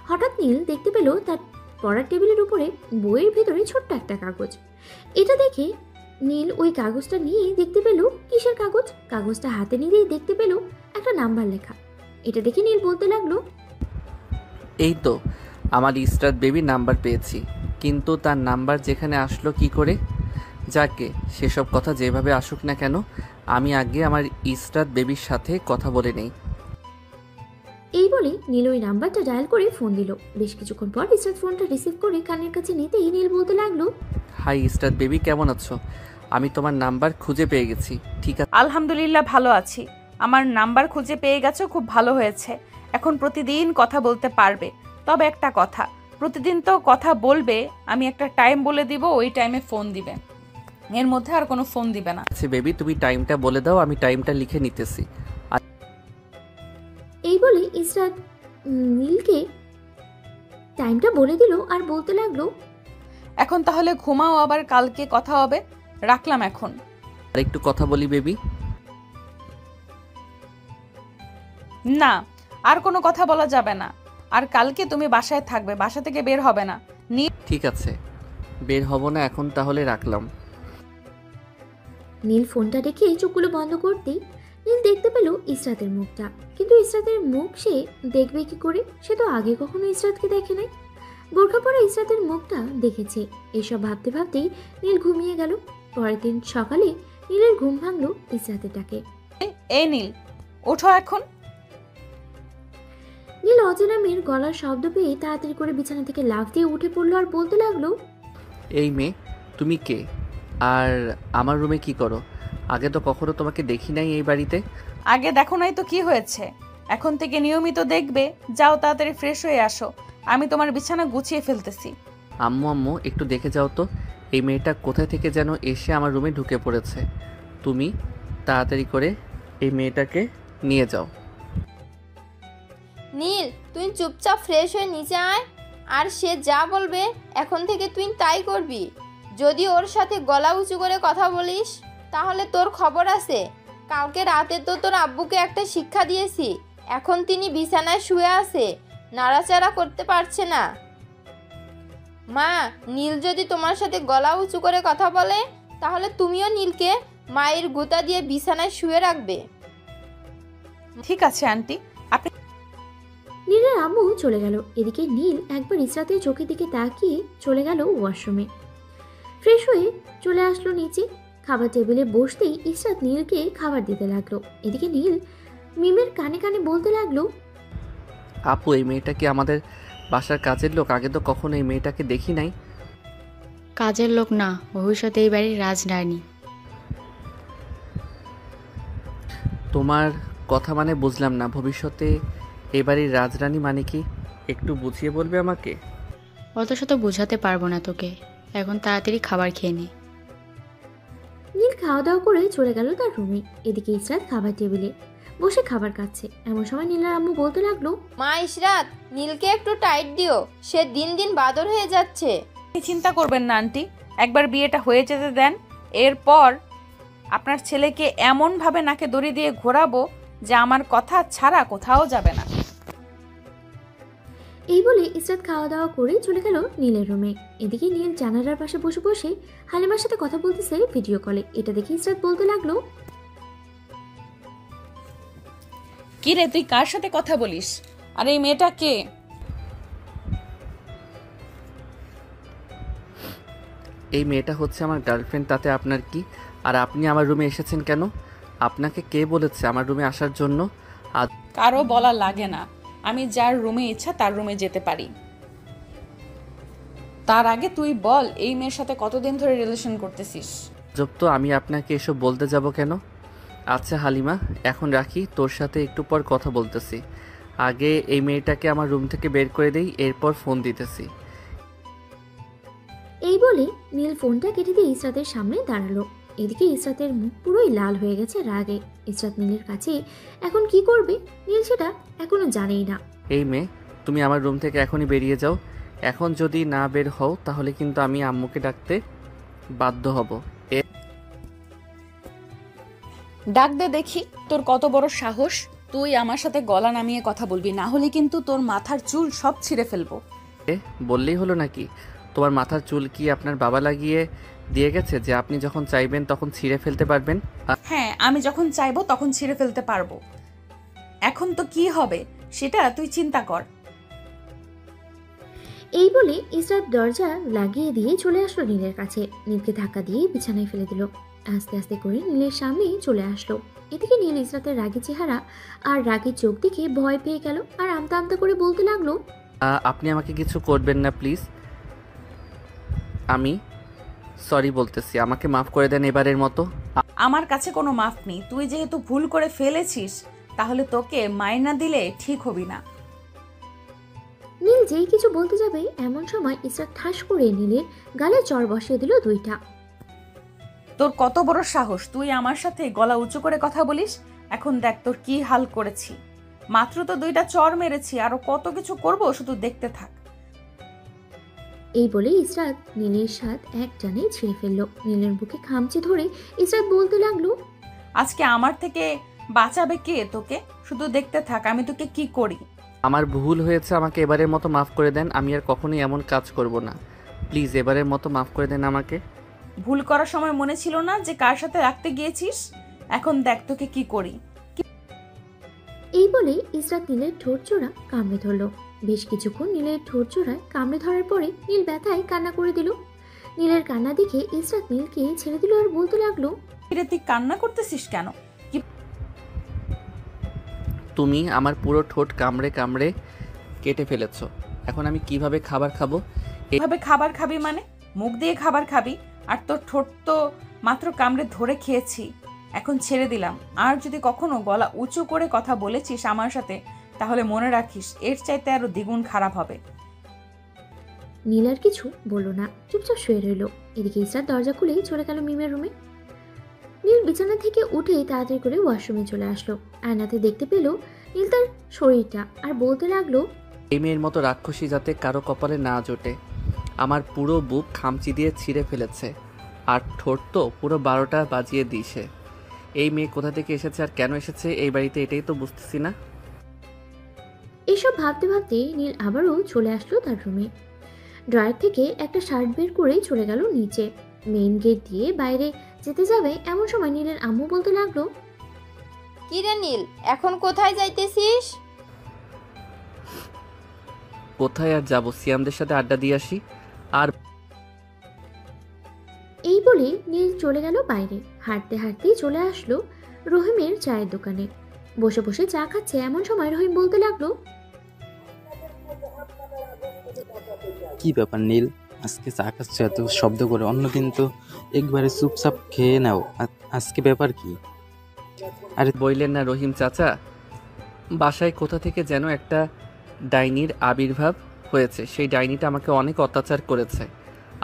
হঠাৎ নীল দেখতে পেল তার পড়ার টেবিলের উপরে বইয়ের ভিতরে ছোট্ট একটা কাগজ। এটা দেখে নীল ওই কাগজটা নিয়ে দেখতে পেল কিসের কাগজ। কাগজটা হাতে নিয়েই দেখতে পেল একটা নাম্বার লেখা। এটা দেখে নীল বলতে লাগলো, এই তো আমার ইসরাত বেবির নাম্বার পেয়েছি, কিন্তু তার নাম্বার যেখানে আসলো কি করে? যাকে সেসব কথা যেভাবে আসুক না কেন, আমি আগে আমার ইসরাত বেবির সাথে কথা বলে নেই। এই বলে নীল ওই নাম্বারটা ডায়াল করে ফোন দিল। বেশ কিছুক্ষণ পর ইসরাত ফোনটা রিসিভ করে কানের কাছে নিতেই নীল বলতে লাগলো, হাই ইসরাত বেবি, কেমন আছো? আমি তোমার নাম্বার খুঁজে পেয়ে গেছি। ঠিক আছে? আলহামদুলিল্লাহ, ভালো আছি। আমার নাম্বার খুঁজে পেয়ে গেছো, খুব ভালো হয়েছে। এখন প্রতিদিন কথা বলতে পারবে। তবে একটা কথা, প্রতিদিন তো কথা বলবে, আমি একটা টাইম বলে দিব, ওই টাইমে ফোন দিবে, এর মধ্যে আর কোনো ফোন দিবে না। আচ্ছা বেবি, তুমি টাইমটা বলে দাও, আমি টাইমটা লিখে নিতেছি। এই বলে ইসরাত নীলকে টাইমটা বলে দিল আর বলতে লাগলো, এখন তাহলে ঘুমাও, আবার কালকে কথা হবে। রাখলাম এখন। আর একটু কথা বলি বেবি। না, আর কোনো কথা বলা যাবে না। আর কালকে তুমি বাসায় থাকবে, বাসা থেকে বের হবে না। ঠিক আছে, বের হব না এখন, তাহলে রাখলাম। নীল ফোনটা রেখে চোখগুলো বন্ধ করতেই নীল দেখতে পেল ইসরাতের মুখটা। কিন্তু ইসরাতের মুখ সে দেখবে কি করে? সে তো আগে কখনো ইসরাতকে দেখে নাই। বোরখা পরা ইসরাতের মুখটা দেখেছে। এসব ভাবতে ভাবতেই নীল ঘুমিয়ে গেল। পরের দিন সকালে নীলের ঘুম ভাঙলো ইসরাতের ডাকে। এই নীল, ওঠো এখন। নীল অজানা মেয়ের গলার শব্দ পেয়ে তাড়াতাড়ি করে বিছানা থেকে লাফ দিয়ে উঠে পড়লো আর বলতে লাগলো, এই মেয়ে, তুমি কে? আর আমার রুমে কি করো? আগে তো কখনো তোমাকে দেখি নাই এই বাড়িতে। আগে দেখো নাই তো কি হয়েছে, এখন থেকে নিয়মিত দেখবে। যাও তাড়াতাড়ি ফ্রেশ হয়ে আসো, আমি তোমার বিছানা গুছিয়ে ফেলতেছি। আম্মু আম্মু একটু দেখে যাও তো, এই মেয়েটা কোথা থেকে যেন এসে আমার রুমে ঢুকে পড়েছে। তুমি তাড়াতাড়ি করে এই মেয়েটাকে নিয়ে যাও। নীল, তুই চুপচাপ ফ্রেশ হয়ে নিচে আয়, আর সে যা বলবে এখন থেকে তুই তাই করবি। যদি ওর সাথে গলা উঁচু করে কথা বলিস তাহলে তোর খবর আছে। কালকে রাতে তো তোর আব্বুকে একটা শিক্ষা দিয়েছি, এখন তিনি বিছানায় শুয়ে আছে, নাড়াচাড়া করতে পারছে না। মা, নীল যদি তোমার সাথে গলা উঁচু করে কথা বলে তাহলে তুমিও নীলকে মায়ের গুঁতা দিয়ে বিছানায় শুয়ে রাখবে। ঠিক আছে আন্টি। আপনি নীলের আম্মু চলে গেল। এদিকে নীল একবার ইসরাতের চোখের দিকে তাকিয়ে চলে গেল ওয়াশরুমে। ফ্রেশ হয়ে চলে আসলো নিচে। খাবার টেবিলে বসতেই ইসরাত নীলকে খাবার দিতে লাগলো। এদিকে নীল মিমের কানে কানে বলতে লাগলো, আপু, এই মেয়েটা কি আমাদের বাসার কাজের লোক? আগে তো কখনো এই মেয়েটাকে দেখি নাই। কাজের লোক না, ভবিষ্যতে এই বাড়ির রাজরানী। তোমার কথা মানে বুঝলাম না। ভবিষ্যতে এই বাড়ির রাজরানী মানে কি? একটু বুঝিয়ে বলবে আমাকে? অত শত বোঝাতে পারবো না তোকে, এখন তাড়াতাড়ি খাবার খেয়ে নে। নীল খাওয়া দাওয়া করে চলে গেল তার রুমে। এদিকে ইসরাত খাবার টেবিলে বসে খাবার খাচ্ছে। এমন সময় নীলের আম্মু বলতে লাগলো, মা ইশরাত, নীলকে একটু টাইট দিও, সে দিন দিন বাদর হয়ে যাচ্ছে। চিন্তা করবেন না আন্টি, একবার বিয়েটা হয়ে যেতে দেন, এরপর আপনার ছেলেকে এমনভাবে নাকে দড়ি দিয়ে ঘোরাবো যে আমার কথা ছাড়া কোথাও যাবে না। এই বলে ইসরাত খাওয়া দাওয়া করে চলে গেল নীলের রুমে। এদিকে নীল জানালার পাশে বসে বসে হালিমার সাথে কথা বলতেছে ভিডিও কলে। এটা দেখে ইসরাত বলতে লাগলো, কি রে, তুই কার সাথে কথা বলিস? আর এই মেয়েটা কে? এই মেয়েটা হচ্ছে আমার গার্লফ্রেন্ড, তাতে আপনার কি? আর আপনি আমার রুমে এসেছেন কেন? আপনাকে কে বলেছে আমার রুমে আসার জন্য? কারো বলা লাগে না, আমি যার রুমে ইচ্ছা তার রুমে যেতে পারি। তার আগে তুই বল, এই মেয়ের সাথে কতদিন ধরে রিলেশন করতেছিস? জব তো আমি আপনাকে এসব বলতে যাব কেন? আচ্ছা হালিমা, এখন রাখি, তোর সাথে একটু পর কথা বলতেছি। আগে এই মেয়েটাকে আমার রুম থেকে বের করে দেই, এরপর ফোন দিতেছি। এই বলে নীল ফোনটা কেটে দিয়ে ইসরাতের সামনে দাঁড়ালো। এদিকে ইসরাতের মুখ পুরোই লাল হয়ে গেছে রাগে। ইসরাত নীলের কাছে এখন কি করবে নীল সেটা এখনো জানেই না। এই মেয়ে, তুমি আমার রুম থেকে এখনই বেরিয়ে যাও। এখন যদি না বের হও তাহলে কিন্তু আমি আম্মুকে ডাকতে বাধ্য হব। ডাক দে দেখি, তোর কত বড় সাহস। তুই আমার সাথে গলা নামিয়ে কথা বলবি, না হলে কিন্তু তোর মাথার চুল সব ছিঁড়ে ফেলবো। বললেই হলো নাকি? তোমার মাথার চুল কি আপনার বাবা লাগিয়ে দিয়ে গেছে যে আপনি যখন চাইবেন তখন ছিঁড়ে ফেলতে পারবেন? হ্যাঁ, আমি যখন চাইবো তখন ছিঁড়ে ফেলতে পারবো। এখন তো কি হবে সেটা তুই চিন্তা কর। এই বলে ইসরাত দরজা লাগিয়ে দিয়ে চলে আসলো নীলের কাছে। নীলকে ধাক্কা দিয়ে বিছানায় ফেলে দিল। আস্তে আস্তে করে নীলের সামনে চলে আসলো। এদিকে নীল ইসরাতের রাগী চেহারা আর রাগী চোখ দেখে ভয় পেয়ে গেল আর আমতা আমতা করে বলতে লাগলো, আপনি আমাকে কিছু করবেন না প্লিজ। আমি সরি বলতেছি, আমাকে মাফ করে দেন এবারের মতো। আমার কাছে কোনো মাফ নেই। তুই যেহেতু ভুল করে ফেলেছিস তাহলে তোকে মাইনা দিলে ঠিক হবি না। নীল যেই কিছু বলতে যাবে এমন সময় ইসরাত ঠাস করে নীলের গালে চড় বসিয়ে দিল 2টা। তোর কত বড় সাহস, তুই আমার সাথে গলা উঁচু করে কথা বলিস? এখন দেখ তোর কি হাল করেছি। মাত্র তো 2টা চড় মেরেছি, আরো কত কিছু করব, শুধু দেখতে থাক। এই বলে ইসরাত নীলের সাথ এক টানে ছিঁড়ে ফেললো। নীলের বুকে খামচে ধরে ইসরাত বলতে লাগলো, আজকে আমার থেকে বাঁচাবে কে তোকে? শুধু দেখতে থাক আমি তোকে কি করি। আমার ভুল হয়েছে, আমাকে এবারের মতো মাফ করে দেন। আমি আর কখনোই এমন কাজ করব না। প্লিজ এবারের মতো মাফ করে দেন আমাকে। ভুল করার সময় মনে ছিল না যে কার সাথে রাখতে গিয়েছিস? এখন দেখ তোকে কি করি। এই বলে ইসরাত নীলের ঠোঁট জোড়া কামড়ে ধরলো। বেশ কিছুক্ষণ নীলের ঠোঁট জোড়ায় কামড়ে ধরার পরে নীল ব্যথায় কান্না করে দিল। নীলের কান্না দেখে ইসরাত নীলকে ছেড়ে দিল আর বলতে লাগলো, তুই কান্না করতেছিস কেন? তুমি আমার পুরো ঠোঁট কামড়ে কামড়ে কেটে ফেলেছো। এখন আমি কিভাবে খাবার খাবো? এভাবে খাবার খাবি মানে? মুখ দিয়ে খাবার খাবি? আর তোর ঠোঁট তো মাত্র কামড়ে ধরে খেয়েছি, এখন ছেড়ে দিলাম। আর যদি কখনো গলা উঁচু করে কথা বলেছিস আমার সাথে, তাহলে মনে রাখিস এর চাইতে আরো দ্বিগুণ খারাপ হবে। নীল আর কিছু বলল না, চুপচাপ শুয়ে রইল। এদিকে ইসরাত দরজা খুলেই চলে গেল মিমের রুমে। নীল বিছানা থেকে উঠে তাড়াতাড়ি করে ওয়াশরুমে চলে আসলো। আয়নাতে দেখতে পেল নীল তার শরীরটা, আর বলতে লাগলো, এই মেয়ের মতো রাক্ষসী যাতে কারো কপালে না জোটে। আমার পুরো বুক খামচি দিয়ে ছিঁড়ে ফেলেছে, আর ঠোঁট তো পুরো 12টা বাজিয়ে দিয়েছে। এই মেয়ে কোথা থেকে এসেছে আর কেন এসেছে এই বাড়িতে, এটাই তো বুঝতেছি না। এইসব ভাবতে ভাবতে নীল আবারও চলে আসলো তার রুমে। ড্রয়ার থেকে একটা শার্ট বের করে চলে গেল নিচে। মেইন গেট দিয়ে বাইরে যেতে যাবে এমন সময় নীলের আম্মু বলতে লাগলো, কি রে নীল, এখন কোথায় যাইতেছিস? কোথায় আর যাবো, সিয়ামদের সাথে আড্ডা দিয়ে আসি। আর এই বলে নীল চলে গেল বাইরে। হাঁটতে হাঁটতেই চলে আসলো রহিমের চায়ের দোকানে। বসে বসে চা খাচ্ছে এমন সময় রহিম বলতে লাগলো, কি ব্যাপার নীল, আজকে চা খাচ্ছ এত শব্দ করে? অন্যদিন তো একবারে চুপচাপ খেয়ে নাও, আজকে ব্যাপার কি? আরে বললেন না রহিম চাচা, বাসায় কোথা থেকে যেন একটা ডাইনির আবির্ভাব হয়েছে। সেই ডাইনিটা আমাকে অনেক অত্যাচার করেছে,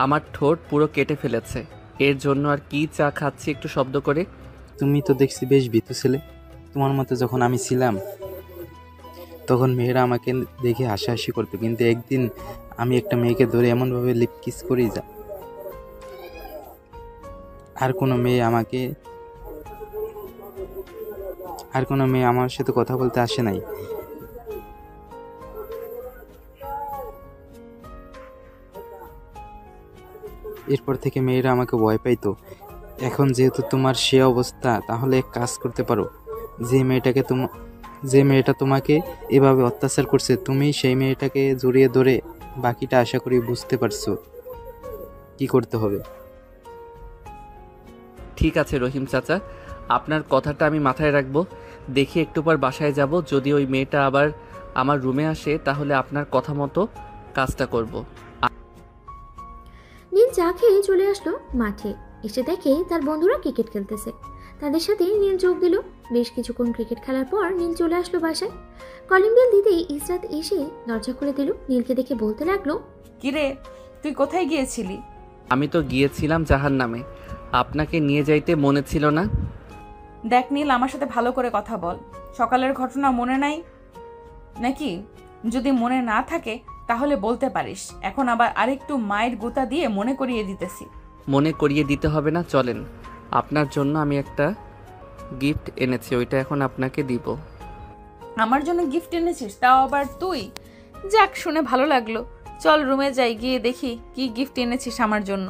আমার ঠোঁট পুরো কেটে ফেলেছে। এর জন্য আর কি চা খাচ্ছি একটু শব্দ করে। তুমি তো দেখছি বেশ ভীতু ছেলে। তোমার মতো যখন আমি ছিলাম তখন মেয়েরা আমাকে দেখে হাসাহাসি করতো, কিন্তু একদিন আমি একটা মেয়েকে ধরে এমনভাবে লিপ কিস করি যা আর কোনো মেয়ে আমার সাথে কথা বলতে আসে নাই। এরপর থেকে মেয়েরা আমাকে ভয় পাইতো। এখন যেহেতু তোমার সে অবস্থা, তাহলে এক কাজ করতে পারো। যে মেয়েটা তোমাকে এভাবে অত্যাচার করছে, তুমি সেই মেয়েটাকে জড়িয়ে ধরে বাকিটা আশা করি বুঝতে পারছো কি করতে হবে। ঠিক আছে রহিম চাচা, আপনার কথাটা আমি মাথায় রাখবো। দেখি একটু পর বাসায় যাব, যদি ওই মেয়েটা আবার আমার রুমে আসে তাহলে আপনার কথা মতো কাজটা করব। নীল চা খেয়ে চলে আসলো মাঠে। এসে দেখে তার বন্ধুরা ক্রিকেট খেলতেছে। তাদের সাথে নীল যোগ দিল। বেশ কিছুক্ষণ ক্রিকেট খেলার পর নীল চলে আসলো বাসায়। কলিং বেল দিতেই ইসরাত এসে দরজা খুলে দিল। নীলকে দেখে বলতে লাগলো, কিরে তুই কোথায় গিয়েছিলি? আমি তো গিয়েছিলাম জাহান্নামে, আপনাকে নিয়ে যাইতে মনে ছিল না? দেখ নীল, আমার সাথে ভালো করে কথা বল। সকালের ঘটনা মনে নাই নাকি? যদি মনে না থাকে তাহলে বলতে পারিস। এখন আবার আরেকটু মায়ের গুতা দিয়ে মনে করিয়ে দিতেছি। মনে করিয়ে দিতে হবে না, চলেন। আপনার জন্য আমি একটা গিফট এনেছি, ওইটা এখন আপনাকে দিব। আমার জন্য গিফট এনেছিস, তাও আবার তুই? যাক, শুনে ভালো লাগলো। চল রুমে যাই, গিয়ে দেখি কি গিফট এনেছিস আমার জন্য।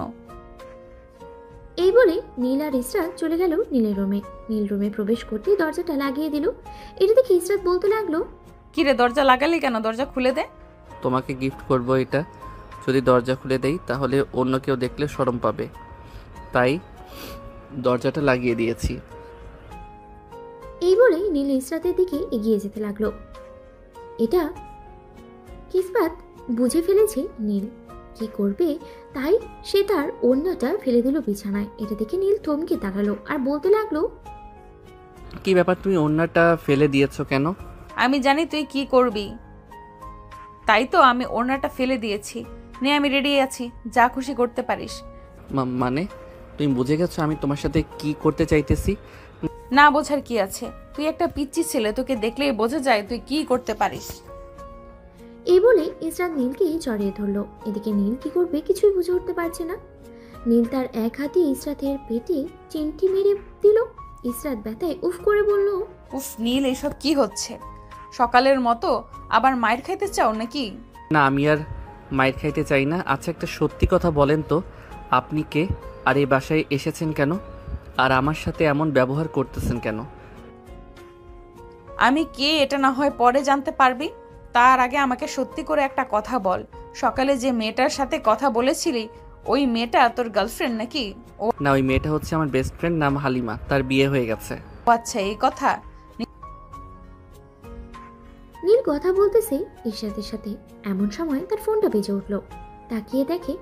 এই বলে নীল আর ইসরাত চলে গেল নীলের রুমে। নীল রুমে প্রবেশ করতেই দরজাটা লাগিয়ে দিল। এটা দেখে ইসরাত বলতে লাগলো, কিরে দরজা লাগালি কেন? দরজা খুলে দে। তোমাকে গিফট করব এটা, যদি দরজা খুলে দেই তাহলে অন্য কেউ দেখলে শরম পাবে, তাই দরজাটা লাগিয়ে দিয়েছি। এই বলে নীল ইসরাতের দিকে এগিয়ে যেতে লাগলো। এটা কিসবাত বুঝে ফেলেছে নীল কি করবে, তাই সে তার ওড়নাটা ফেলে দিল বিছানায়। এটা দেখে নীল থমকে দাঁড়ালো আর বলতে লাগলো, কি ব্যাপার, তুমি ওড়নাটা ফেলে দিয়েছো কেন? আমি জানি তুই কি করবি, তাই তো আমি ওড়নাটা ফেলে দিয়েছি। নে, আমি রেডি আছি, যা খুশি করতে পারিস। মানে তুমি বুঝে গেছো আমি তোমার সাথে কি করতে চাইতেছি? না বোঝার কি আছে, তুই একটা পিচ্চি ছেলে, তোকে দেখলেই বোঝা যায় তুই কি করতে পারিস। এই বলে ইসরাত নীলকে জড়িয়ে ধরলো। এদিকে নীল কি করবে কিছুই বুঝে উঠতে পারছে না। নীল তার এক হাতে ইসরাতের পেটে চিমটি মেরে দিল। ইসরাত ব্যথায় উফ করে বলল, উফ নীল, এসব কি হচ্ছে? সকালের মতো আবার মায়ের খাইতে চাও নাকি? না, আমি আর মায়ের খাইতে চাই না। আচ্ছা, একটা সত্যি কথা বলেন তো, আপনি কে আর এই বাসায় এসেছেন কেন, আর আমার সাথে এমন ব্যবহার করতেছেন কেন? আমি কে এটা না হয় পরে জানতে পারবি, তার আগে আমাকে সত্যি করে একটা কথা বল। সকালে যে মেয়েটার সাথে কথা বলেছিলি, ওই মেয়েটা তোর গার্লফ্রেন্ড নাকি? ও না, ওই মেয়েটা হচ্ছে আমার বেস্ট ফ্রেন্ড, নাম হালিমা, তার বিয়ে হয়ে গেছে। আচ্ছা, এই কথা। নীল কথা বলতেছে ইশরাতের সাথে, এমন সময় তার ফোনটা বেজে উঠল। তাকিয়ে দেখে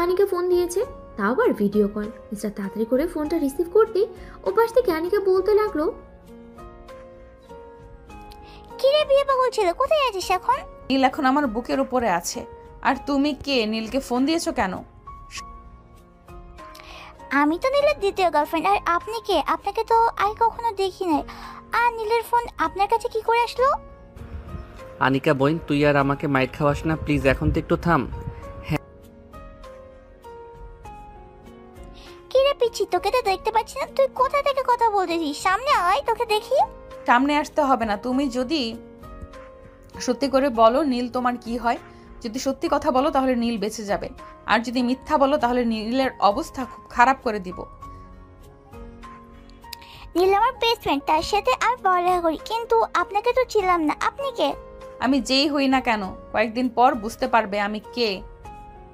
আনিকা ফোন দিয়েছে, তাও আবার ভিডিও কল। ইশরাত তাড়াতাড়ি করে ফোনটা রিসিভ করতে ওপাশ থেকে আনিকা বলতে লাগলো, কিরে বিয়ে পাগল ছেলে, কোথায় আছিস এখন? নীল এখন আমার বুকের উপরে আছে। আর তুমি কে? নীলকে ফোন দিয়েছো কেন? আমি তো নীলের দ্বিতীয় গার্লফ্রেন্ড। আর আপনি কে? আপনাকে তো আগে কখনো দেখি নাই। আর নীলের ফোন আপনার কাছে কি করে আসলো? আনিকা বোন, তুই আর আমাকে মাইর খাওয়াস না প্লিজ, এখন তো একটু থাম। কিরে পিচ্ছি, তোকে তো দেখতে পাচ্ছি না, তুই কোথা থেকে কথা বলতেছিস? সামনে আয়, তোকে দেখি। সামনে আসতে হবে না। তুমি যদি সত্যি করে বলো নীল তোমার কি হয়, যদি সত্যি কথা বলো তাহলে নীল বেঁচে যাবে, আর যদি মিথ্যা বলো তাহলে নীলের অবস্থা খুব খারাপ করে দিব। নীল আমার বেস্ট ফ্রেন্ড, তার সাথে আমি পড়ালেখা করি, কিন্তু আপনাকে তো ছিলাম না। আপনি কে? আমি যেই হই না কেন, কয়েকদিন পর বুঝতে পারবে আমি কে।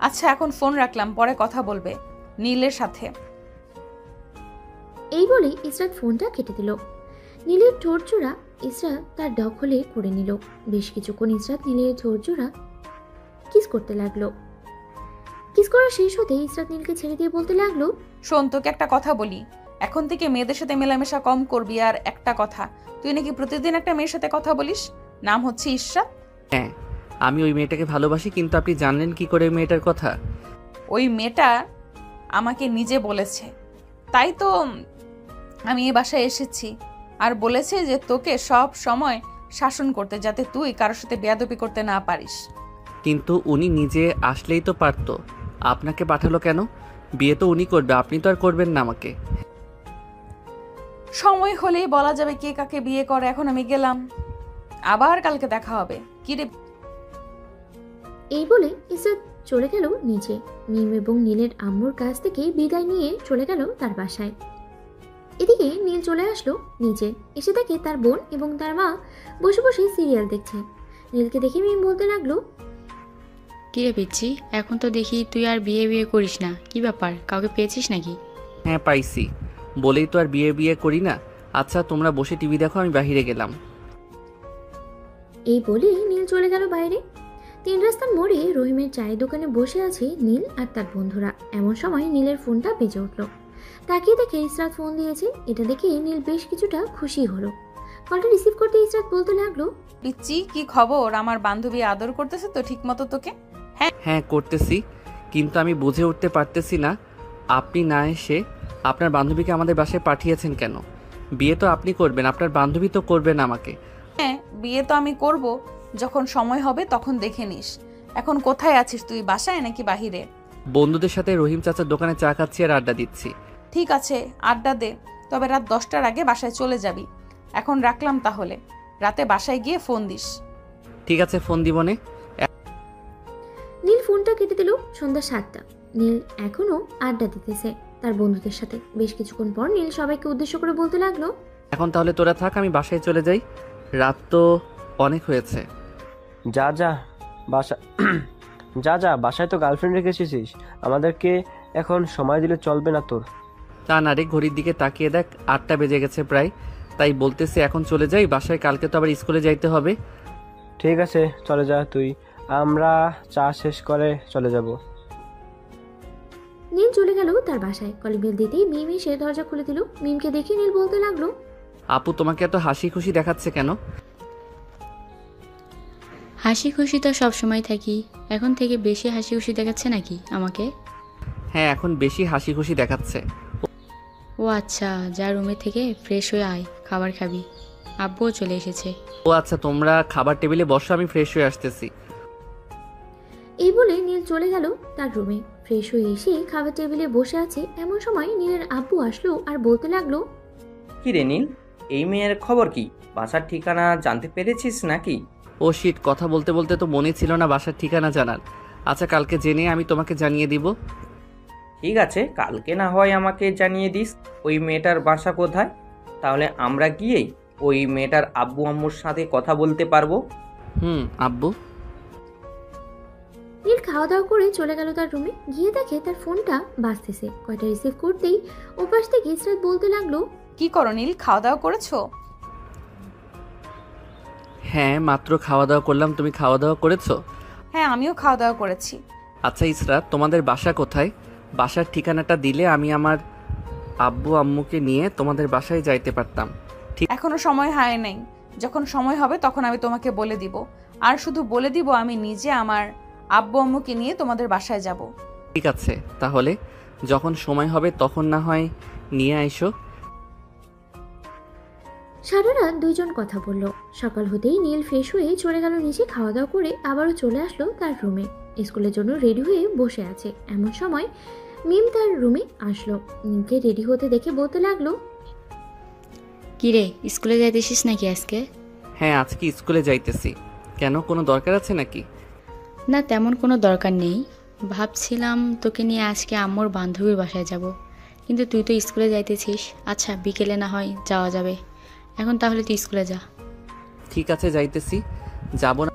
আচ্ছা এখন ফোন রাখলাম, পরে কথা বলবে নীলের সাথে। এই বলে ইসরাত ফোনটা কেটে দিল। নীলের ঠোঁট জোড়া ইসরাত তার দখলে করে নিল। বেশ কিছুক্ষণ ইসরাত নীলের ঠোঁট জোড়া কিস করতে লাগলো। কিস করা শেষ হতে ইসরাত নীলকে ছেড়ে দিয়ে বলতে লাগলো, শোন, তোকে একটা কথা বলি, এখন থেকে মেয়েদের সাথে মেলামেশা কম করবি। আর একটা কথা, তুই নাকি প্রতিদিন একটা মেয়ের সাথে কথা বলিস, নাম হচ্ছে ইশরাত। হ্যাঁ, আমি ওই মেয়েটাকে ভালোবাসি, কিন্তু আপনি জানলেন কি করে মেয়েটার কথা? ওই মেয়েটা আমাকে নিজে বলেছে, তাই তো আমি এই বাসায় এসেছি। আর বলেছে যে তোকে সব সময় শাসন করতে, যাতে তুই কারোর সাথে বেয়াদবি করতে না পারিস। কিন্তু উনি নিজে আসলেই তো পারতো, আপনাকে পাঠালো কেন? বিয়ে তো উনি করবে, আপনি তো আর করবেন না আমাকে। সময় হলেই বলা যাবে কে কাকে বিয়ে করে। এখন আমি গেলাম, আবার কালকে দেখা হবে। কি রে? এই বলে ইসরাত চলে গেল নিচে। মিম এবং নীলের আম্মুর কাছ থেকে বিদায় নিয়ে চলে গেল তার বাসায়। এদিকে নীল চলে আসলো নিচে, এসে দেখে তার বোন এবং তার মা বসে বসে সিরিয়াল দেখছে। নীলকে দেখে মিম বলতে লাগলো, কিরে পিচ্ছি, এখন তো দেখি তুই আর বিয়ে করিস না, কি ব্যাপার, কাউকে পেয়েছিস নাকি? হ্যাঁ পাইছি, বলেই তো আর বিয়ে করি না। আচ্ছা তোমরা বসে টিভি দেখো, আমি বাইরে গেলাম। এই বলে নীল চলে গেল বাইরে। 3 রাস্তার মোড়ে রহিমের চায়ের দোকানে বসে আছে নীল আর তার বন্ধুরা। এমন সময় নীলের ফোনটা বেজে উঠল। তাকিয়ে দেখে ইসরাত ফোন দিয়েছে। এটা দেখে নীল বেশ কিছুটা খুশি হলো। কলটা রিসিভ করতে ইসরাত বলতে লাগলো, পিচ্চি কি খবর? আমার বান্ধবী আদর করতেছে তো ঠিক মতো তোকে? হ্যাঁ করতেছি, কিন্তু আমি বুঝে উঠতে পারতেছি না আপনি না এসে আপনার বান্ধবীকে আমাদের বাসায় পাঠিয়েছেন কেন? বিয়ে তো আপনি করবেন, আপনার বান্ধবী তো করবেন আমাকে। হ্যাঁ, বিয়ে তো আমি করব, যখন সময় হবে তখন দেখে নিস। এখন কোথায় আছিস তুই, বাসায় নাকি বাহিরে? বন্ধুদের সাথে রহিম চাচার দোকানে চা খাচ্ছি আর আড্ডা দিচ্ছি। ঠিক আছে, আড্ডা দে, তবে রাত 10টার আগে বাসায় চলে যাবি। এখন রাখলাম তাহলে, রাতে বাসায় গিয়ে ফোন দিস। ঠিক আছে, ফোন দিবনে। নীল ফোনটা কেটে দিল। সন্ধ্যা 7টা। নীল এখনো আড্ডা দিতেছে তার বন্ধুদের সাথে। বেশ কিছুক্ষণ পর নীল সবাইকে উদ্দেশ্য করে বলতে লাগলো, এখন তাহলে তোরা থাক, আমি বাসায় চলে যাই, রাত তো অনেক হয়েছে। যা যা বাসা যা বাসায় তো গার্লফ্রেন্ড রেখে এসেছিস, আমাদেরকে এখন সময় দিলে চলবে না তোর? তা না রে, ঘড়ির দিকে তাকিয়ে দেখ, 8টা বেজে গেছে প্রায়, তাই বলতেছি এখন চলে যাই বাসায়, কালকে তো আবার স্কুলে যাইতে হবে। ঠিক আছে চলে যা তুই, আমরা চা শেষ করে চলে যাব। নীল চলে গেল তার বাসায়। কলিং বেল দিতেই মিম এসে দরজা খুলে দিল। মিমকে দেখে নীল বলতে লাগলো, আপু তোমাকে এত হাসি খুশি দেখাচ্ছে কেন? হাসি খুশি তো সবসময় থাকি, এখন থেকে বেশি হাসি খুশি দেখাচ্ছে নাকি আমাকে? হ্যাঁ, এখন বেশি হাসি খুশি দেখাচ্ছে। ও আচ্ছা, যা রুমে থেকে ফ্রেশ হয়ে আয়, খাবার খাবি, আব্বুও চলে এসেছে। ও আচ্ছা, তোমরা খাবার টেবিলে বসো, আমি ফ্রেশ হয়ে আসতেছি। এই বলে নীল চলে গেল তার রুমে। ফ্রেশ হয়ে এসে খাবার টেবিলে বসে আছে। এমন সময় নীলের আব্বু আসলো আর বলতে লাগলো, কি রে নীল, এই মেয়ের খবর কি? বাসার ঠিকানা জানতে পেরেছিস নাকি? ও শিট, কথা বলতে বলতে তো মনে ছিল না বাসার ঠিকানা জানার। আচ্ছা কালকে জেনে আমি তোমাকে জানিয়ে দিব। ঠিক আছে, কালকে না হয় আমাকে জানিয়ে দিস ওই মেয়েটার বাসা কোথায়, তাহলে আমরা গিয়েই ওই মেয়েটার আব্বু আম্মুর সাথে কথা বলতে পারবো। আব্বু। নীল খাওয়া দাওয়া করে চলে গেল তার রুমে। গিয়ে দেখে তার ফোনটা বাজতেছে। কয়টা রিসিভ করতেই ওপাশ থেকে ইসরাত বলতে লাগলো, কি করো নীল, খাওয়া দাওয়া করেছো? হ্যাঁ, মাত্র খাওয়া দাওয়া করলাম। তুমি খাওয়া দাওয়া করেছো? হ্যাঁ, আমিও খাওয়া দাওয়া করেছি। আচ্ছা ইসরাত, তোমাদের বাসা কোথায়? বাসার ঠিকানাটা দিলে আমি আমার আব্বু আম্মুকে নিয়ে তোমাদের বাসায় যাইতে পারতাম। এখনো সময় হয় নাই, যখন সময় হবে তখন আমি তোমাকে বলে দিব। আর শুধু বলে দিব আমি নিজে আমার আব্বু আম্মুকে নিয়ে তোমাদের বাসায় যাব। ঠিক আছে, তাহলে যখন সময় হবে তখন না হয় নিয়ে আইসো। সারা রাত দুইজন কথা বলল। সকাল হতেই নীল ফ্রেশ হয়ে চলে গেল নিচে, খাওয়া দাওয়া করে আবারও চলে আসলো তার রুমে। স্কুলের জন্য রেডি হয়ে বসে আছে এমন সময় মিম তার রুমে আসলো। নীলকে রেডি হতে দেখে বলতে লাগলো, কিরে স্কুলে যাইতেছিস নাকি আজকে? হ্যাঁ, আজকে স্কুলে যাইতেছি। কেন, কোনো দরকার আছে নাকি? না, তেমন কোনো দরকার নেই। ভাবছিলাম তোকে নিয়ে আজকে আম্মুর বান্ধবীর বাসায় যাব, কিন্তু তুই তো স্কুলে যাইতেছিস। আচ্ছা, বিকেলে না হয় যাওয়া যাবে। এখন তাহলে তুই স্কুলে যা। ঠিক আছে, যাইতেছি। যাব না।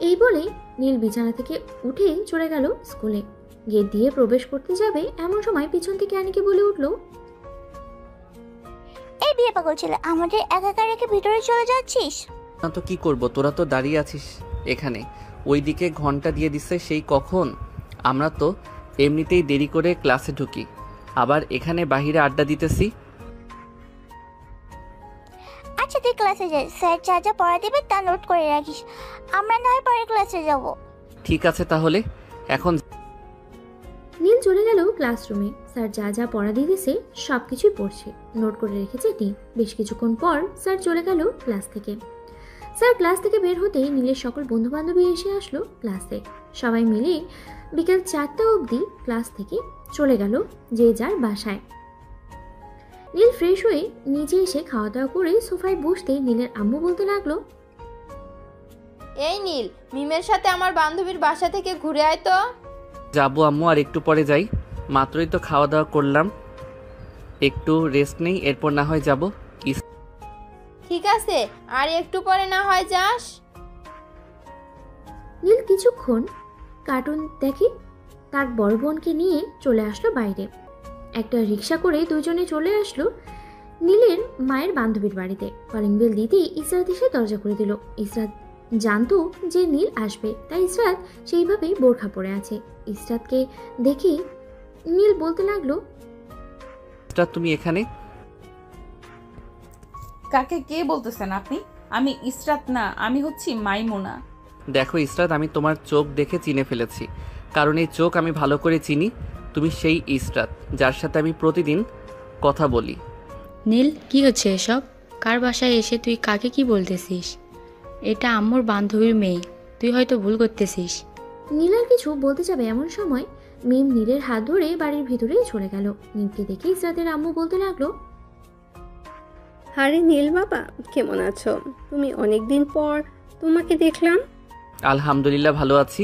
এই বলে নীল বিছানা থেকে উঠে চলে গেল স্কুলে। গেট দিয়ে প্রবেশ করতে যাবে এমন সময় পিছন থেকে আনিকে বলে উঠলো, এই বিয়ে পাগল ছেলে, আমাদের একা একা রেখে ভিতরে চলে যাচ্ছিস? না তো কি করব, তোরা তো দাঁড়িয়ে আছিস এখানে। ওইদিকে ঘন্টা দিয়ে দিচ্ছে সেই কখন। আমরা তো এমনিতেই দেরি করে ক্লাসে ঢুকি, আবার এখানে বাহিরে আড্ডা দিতেছি। আচ্ছা তুই ক্লাসে যাই, স্যার যা যা পড়া দেবে তা নোট করে রাখিস, আমরা না হয় পরে ক্লাসে যাব। ঠিক আছে তাহলে, এখন নীল চলে গেল ক্লাসরুমে। স্যার যা যা পড়া দিয়েছে সবকিছুই পড়ছে, নোট করে রেখেছে নীল। বেশ কিছুক্ষণ পর স্যার চলে গেল ক্লাস থেকে। স্যার ক্লাস থেকে বের হতেই নীলের সকল বন্ধু বান্ধবী এসে আসলো ক্লাসে। সবাই মিলে বিকেল 4টা অবধি ক্লাস থেকে চলে গেল যে যার বাসায়। নীল ফ্রেশ হয়ে নিচে এসে খাওয়া দাওয়া করে সোফায় বসতে নীলের আম্মু বলতে লাগলো, এই নীল, মিমের সাথে আমার বান্ধবীর বাসা থেকে ঘুরে আয় তো। যাবো আম্মু, আর একটু পরে যাই। মাত্রই তো খাওয়া দাওয়া করলাম, একটু রেস্ট নেই, এরপর না হয় যাব। ঠিক আছে, আর একটু পরে না হয় যাস। নীল কিছুক্ষণ কার্টুন দেখে তার বড় বোনকে নিয়ে চলে আসলো বাইরে। একটা রিক্সা করে দুজনে চলে আসলো নীলের মায়ের বান্ধবীর বাড়িতে। কলিং বেল দিতেই ইসরাত এসে দরজা খুলে দিল। ইসরাত জানতো যে নীল আসবে, তাই ইসরাত সেইভাবেই বোরখা পরে আছে। ইসরাতকে দেখে নীল বলতে লাগলো, তুমি এখানে? কাকে কে বলতেছেন আপনি? আমি ইসরাত না, আমি হচ্ছি মাইমুনা। দেখো ইসরাত, আমি তোমার চোখ দেখে চিনে ফেলেছি, কারণ এই চোখ আমি ভালো করে চিনি। তুমি সেই ইসরাত যার সাথে আমি প্রতিদিন কথা বলি। নীল, কি হচ্ছে এসব? কার বাসায় এসে তুই কাকে কি বলতেছিস? এটা আম্মুর বান্ধবীর মেয়ে, তুই হয়তো ভুল করতেছিস। নীল আর কিছু বলতে যাবে এমন সময় মিম নীলের হাত ধরে বাড়ির ভিতরে চলে গেল। নীলকে দেখে ইসরাতের আম্মু বলতে লাগলো, আরে নীল বাবা, কেমন আছো? তুমি অনেকদিন পর তোমাকে দেখলাম। আলহামদুলিল্লাহ ভালো আছি,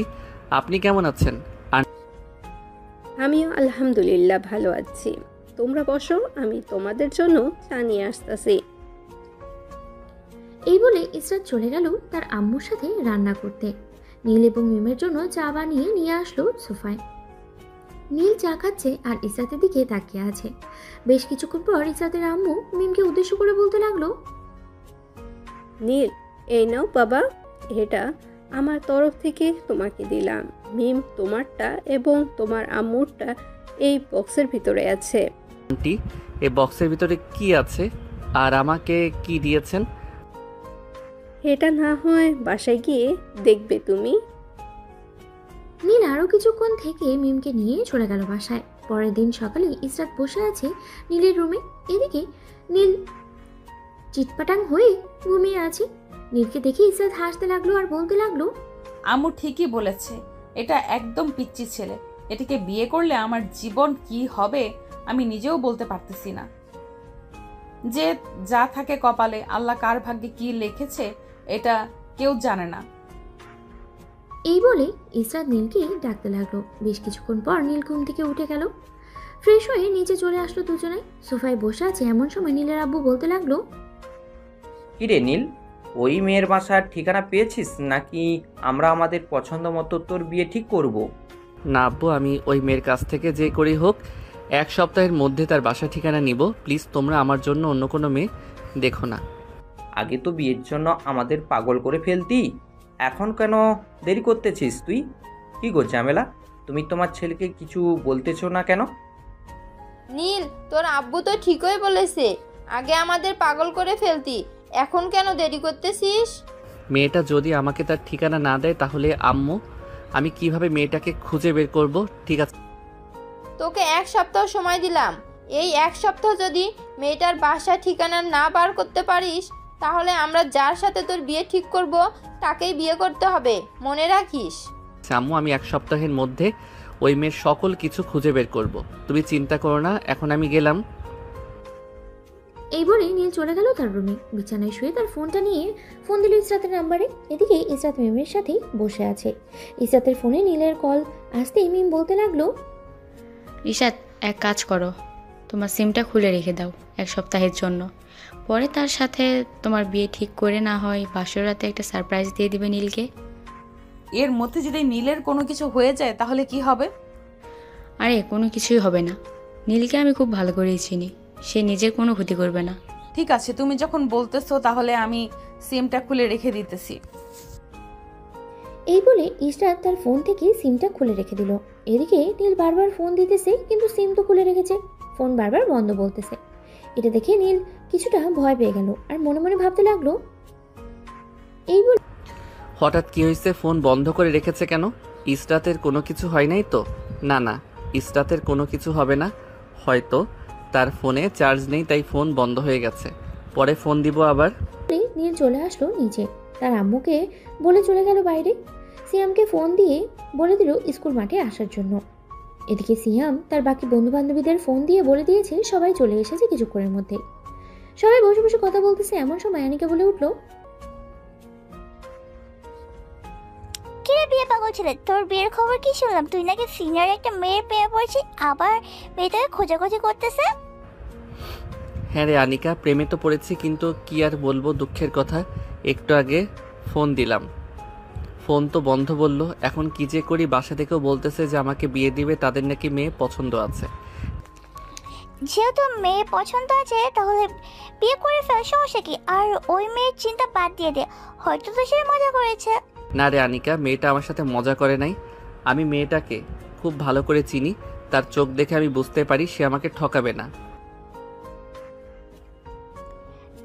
আপনি কেমন আছেন? আমিও আলহামদুলিল্লাহ ভালো আছি। তোমরা বসো, আমি তোমাদের জন্য চা নিয়ে আসতেছি। এই বলে ইসরাত চলে গেল তার আম্মুর সাথে রান্না করতে। নীল এবং মিমের জন্য চা বানিয়ে নিয়ে আসলো সোফায়। নীল চা খাচ্ছে আর ইসরাতের দিকে তাকিয়ে আছে। বেশ কিছুক্ষণ পর ইসরাতের আম্মু মিমকে উদ্দেশ্য করে বলতে লাগলো, নীল, এই নাও বাবা, এটা আমার তরফ থেকে তোমাকে দিলাম। মিম তোমারটা এবং তোমার আম্মুরটা এই বক্সের ভিতরে আছে। আন্টি, এই বক্সের ভিতরে কি আছে আর আমাকে কি দিয়েছেন? এটা না হয় বাসায় গিয়ে দেখবে তুমি। নীল আরও কিছুক্ষণ থেকে মিমকে নিয়ে চলে গেল বাসায়। পরের দিন সকালে ইসরাত বসে আছে নীলের রুমে। এদিকে নীল চিটপাটাং হয়ে ঘুমিয়ে আছে। নীলকে দেখে ইসরাত হাসতে লাগলো আর বলতে লাগলো, আম্মু ঠিকই বলেছে, এটা একদম পিচ্চি ছেলে। এটাকে বিয়ে করলে আমার জীবন কি হবে আমি নিজেও বলতে পারতেছি না। যে যা থাকে কপালে, আল্লাহ কার ভাগ্যে কি লিখেছে এটা কেউ জানে না। এই বলে ইসরাত নীলকে ডাকতে লাগলো। বেশ কিছুক্ষণ পর নীল ঘুম থেকে উঠে গেল। ফ্রেশ হয়ে নিচে চলে আসলো দুজনে। সোফায় বসে আছে এমন সময় নীলের আব্বু বলতে লাগলো, কিরে নীল, ওই মেয়ের বাসার ঠিকানা পেয়েছিস নাকি আমরা আমাদের পছন্দ মতো তোর বিয়ে ঠিক করব? না আব্বু, আমি ওই মেয়ের কাছ থেকে যে করেই হোক 1 সপ্তাহের মধ্যে তার বাসা ঠিকানা নিব। প্লিজ তোমরা আমার জন্য অন্য কোনো মেয়ে দেখো না। আগে তো বিয়ের জন্য আমাদের পাগল করে ফেলতি, এখন কেন দেরি করতেছিস তুই? কি গো ঝামেলা, তুমি তোমার ছেলেকে কিছু বলতেছো না কেন? নীল, তোর আব্বু তো ঠিকই বলেছে, আগে আমাদের পাগল করে ফেলতি, এখন কেন দেরি করতেছিস? মেয়েটা যদি আমাকে তার ঠিকানা না দেয় তাহলে আম্মু আমি কিভাবে মেয়েটাকে খুঁজে বের করব? ঠিক আছে, তোকে 1 সপ্তাহ সময় দিলাম, এই 1 সপ্তাহ যদি মেয়েটার বাসা ঠিকানা না বার করতে পারিস তাহলে আমরা যার সাথে তোর বিয়ে ঠিক করব তাকেই বিয়ে করতে হবে, মনে রাখিস। আম্মু আমি 1 সপ্তাহের মধ্যে ওই মেয়ের সকল কিছু খুঁজে বের করব, তুমি চিন্তা করো না। এখন আমি গেলাম। এই বলে নীল চলে গেল তার রুমে। বিছানায় শুয়ে তার ফোনটা নিয়ে ফোন দিল ইসরাতের নাম্বারে। এদিকে ইসরাত মিমের সাথেই বসে আছে। ইসরাতের ফোনে নীলের কল আসতেই মিম বলতে লাগলো, রিশাদ, এক কাজ করো, তোমার সিমটা খুলে রেখে দাও 1 সপ্তাহের জন্য। পরে তার সাথে তোমার বিয়ে ঠিক করে না হয় বাসর রাতে একটা সারপ্রাইজ দিয়ে দিবে নীলকে। এর মধ্যে যদি নীলের কোনো কিছু হয়ে যায় তাহলে কি হবে? আরে কোনো কিছুই হবে না, নীলকে আমি খুব ভালো করেই চিনি, সে নিজের কোনো ক্ষতি করবে না। ঠিক আছে, তুমি যখন বলতেছো তাহলে আমি সিমটা খুলে রেখে দিতেছি। এই বলে ইসরাত তার ফোন থেকে সিমটা খুলে রেখে দিল। এদিকে নীল বারবার ফোন দিতেছে কিন্তু সিম তো খুলে রেখেছে, ফোন বারবার বন্ধ বলতেছে। এটা দেখে নীল কিছুটা ভয় পেয়ে গেল আর মনে মনে ভাবতে লাগলো, এই বলে হঠাৎ কি হয়েছে? ফোন বন্ধ করে রেখেছে কেন? ইসরাতের কোনো কিছু হয় নাই তো? না না, ইসরাতের কোনো কিছু হবে না, হয়তো তার ফোনে চার্জ নেই তাই ফোন বন্ধ হয়ে গেছে, পরে ফোন দিব আবার। নীল চলে আসলো নিচে, তার আম্মুকে বলে চলে গেল বাইরে। সিয়ামকে ফোন দিয়ে বলে দিল স্কুল মাঠে আসার জন্য। এদিকে সিয়াম তার বাকি বন্ধু বান্ধবীদের ফোন দিয়ে বলে দিয়েছে সবাই চলে এসেছে কিছুক্ষণের মধ্যে। সবাই বসে বসে কথা বলতেছে, এমন সময় আনিকা বলে উঠলো, কিরে বিয়ে পাগল ছেলে, তোর বিয়ের খবর কি শুনলাম? তুই নাকি সিনিয়র একটা মেয়ের প্রেমে পড়েছিস, আবার মেয়েটাকে খোঁজাখুঁজি করতেছে। হ্যাঁ রে আনিকা, প্রেমে তো পড়েছি, কিন্তু কি আর বলবো, দুঃখের কথা। একটু আগে ফোন দিলাম, ফোন তো বন্ধ বললো। এখন কি যে করি, বাসা থেকেও বলতেছে যে আমাকে বিয়ে দিবে, তাদের নাকি মেয়ে পছন্দ আছে। যেহেতু মেয়ে পছন্দ আছে তাহলে বিয়ে করে ফেল, সমস্যা কি? আর ওই মেয়ের চিন্তা বাদ দিয়ে দে, হয়তো তো সে মজা করেছে। না রে আনিকা, মেয়েটা আমার সাথে মজা করে নাই। আমি মেয়েটাকে খুব ভালো করে চিনি, তার চোখ দেখে আমি বুঝতে পারি সে আমাকে ঠকাবে না।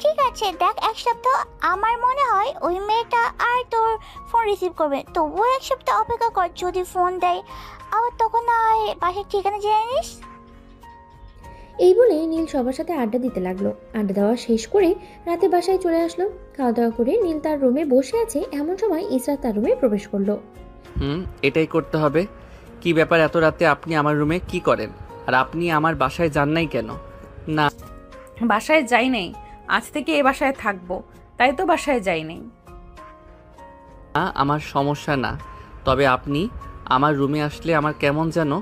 ঠিক আছে দেখ, 1 সপ্তাহ আমার মনে হয় ওই মেয়েটা আর তোর ফোন রিসিভ করবে, তবুও 1 সপ্তাহ অপেক্ষা কর, যদি ফোন দেয় আবার তখন না হয় বাসার ঠিকানা জেনে নিস। এই বলে নীল সবার সাথে আড্ডা দিতে লাগলো। আড্ডা দেওয়া শেষ করে রাতে বাসায় চলে আসলো। খাওয়া দাওয়া করে নীল তার রুমে বসে আছে, এমন সময় ইসরাত তার রুমে প্রবেশ করলো। এটাই করতে হবে। কি ব্যাপার, এত রাতে আপনি আমার রুমে কি করেন? আর আপনি আমার বাসায় যান নাই কেন? না বাসায় যাই নাই, আজ থেকে এ বাসায় থাকবো, তাই তো বাসায় যাই নাই। আমার সমস্যা না, তবে আপনি আমার রুমে আসলে আমার কেমন যেন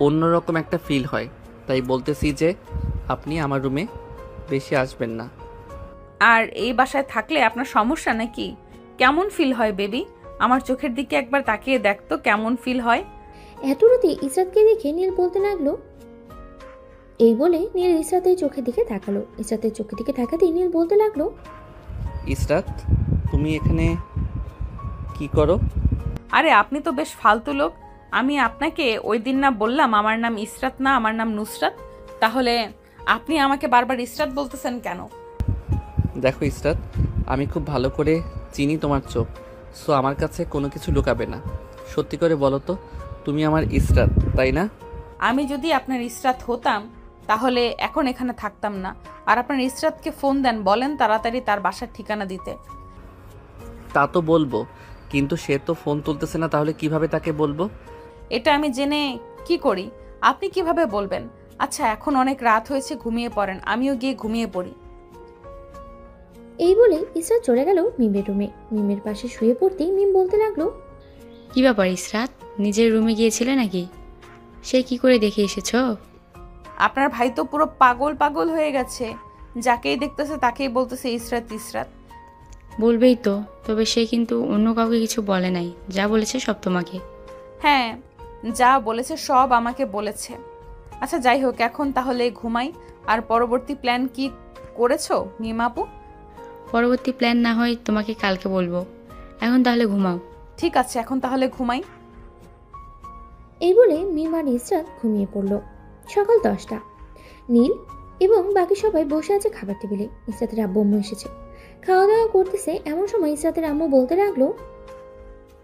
অন্যরকম একটা ফিল হয়, তাই বলতেছি যে আপনি আমার রুমে বেশি আসবেন না। আর এই বাসায় থাকলে আপনার সমস্যা নাকি? কেমন ফিল হয় বেবি? আমার চোখের দিকে একবার তাকিয়ে দেখ তো কেমন ফিল হয়। এত রাতে ইসরাতকে দেখে নীল বলতে লাগলো। এই বলে নীল ইসরাতের চোখের দিকে তাকালো। ইসরাতের চোখের দিকে তাকাতেই নীল বলতে লাগলো, ইসরাত তুমি এখানে কি করো? আরে আপনি তো বেশ ফালতু লোক। আমি আপনাকে ওই দিন না বললাম আমার নাম ইসরাত না, আমার নাম নুসরাত? তাহলে আপনি আমাকে বারবার ইসরাত বলতেছেন কেন? দেখো ইসরাত, আমি খুব ভালো করে চিনি তোমার চোখ, সো আমার কাছে কোনো কিছু লুকাবে না। সত্যি করে বলো তো, তুমি আমার ইসরাত তাই না? আমি যদি আপনার ইসরাত হতাম তাহলে এখন এখানে থাকতাম না। আর আপনার ইসরাতকে ফোন দেন, বলেন তাড়াতাড়ি তার বাসার ঠিকানা দিতে। তা তো বলবো, কিন্তু সে তো ফোন তুলতেছে না, তাহলে কিভাবে তাকে বলবো? এটা আমি জেনে কি করি? আপনি কিভাবে বলবেন? আচ্ছা এখন অনেক রাত হয়েছে, ঘুমিয়ে পড়েন, আমিও গিয়ে ঘুমিয়ে পড়ি। এই বলে ইসরাত চলে গেল মিমের রুমে। মিমের পাশে শুয়ে পড়তেই মিম বলতে লাগলো, কি ব্যাপার ইসরাত, নিজের রুমে গিয়েছিলে নাকি? সে কি করে দেখে এসেছো? আপনার ভাই তো পুরো পাগল পাগল হয়ে গেছে, যাকেই দেখতেছে তাকেই বলতেছে ইসরাত ইসরাত। বলবেই তো, তবে সে কিন্তু অন্য কাউকে কিছু বলে নাই, যা বলেছে সব তোমাকে। হ্যাঁ, যা বলেছে সব আমাকে বলেছে। আচ্ছা যাই হোক, এখন তাহলে ঘুমাই। আর পরবর্তী প্ল্যান কি করেছো মিম আপু? পরবর্তী প্ল্যান না হয় তোমাকে কালকে বলবো। এখন তাহলে ঘুমাও। ঠিক আছে, এখন তাহলে ঘুমাই। এই বলে মিম আর ইসরাত ঘুমিয়ে পড়ল। সকাল 10টা। নীল এবং বাকি সবাই বসে আছে খাবার টেবিলে। ইসরাতের আব্বু আম্মু এসেছে, খাওয়া দাওয়া করতেছে। এমন সময় ইসরাতের আম্মু বলতে লাগলো,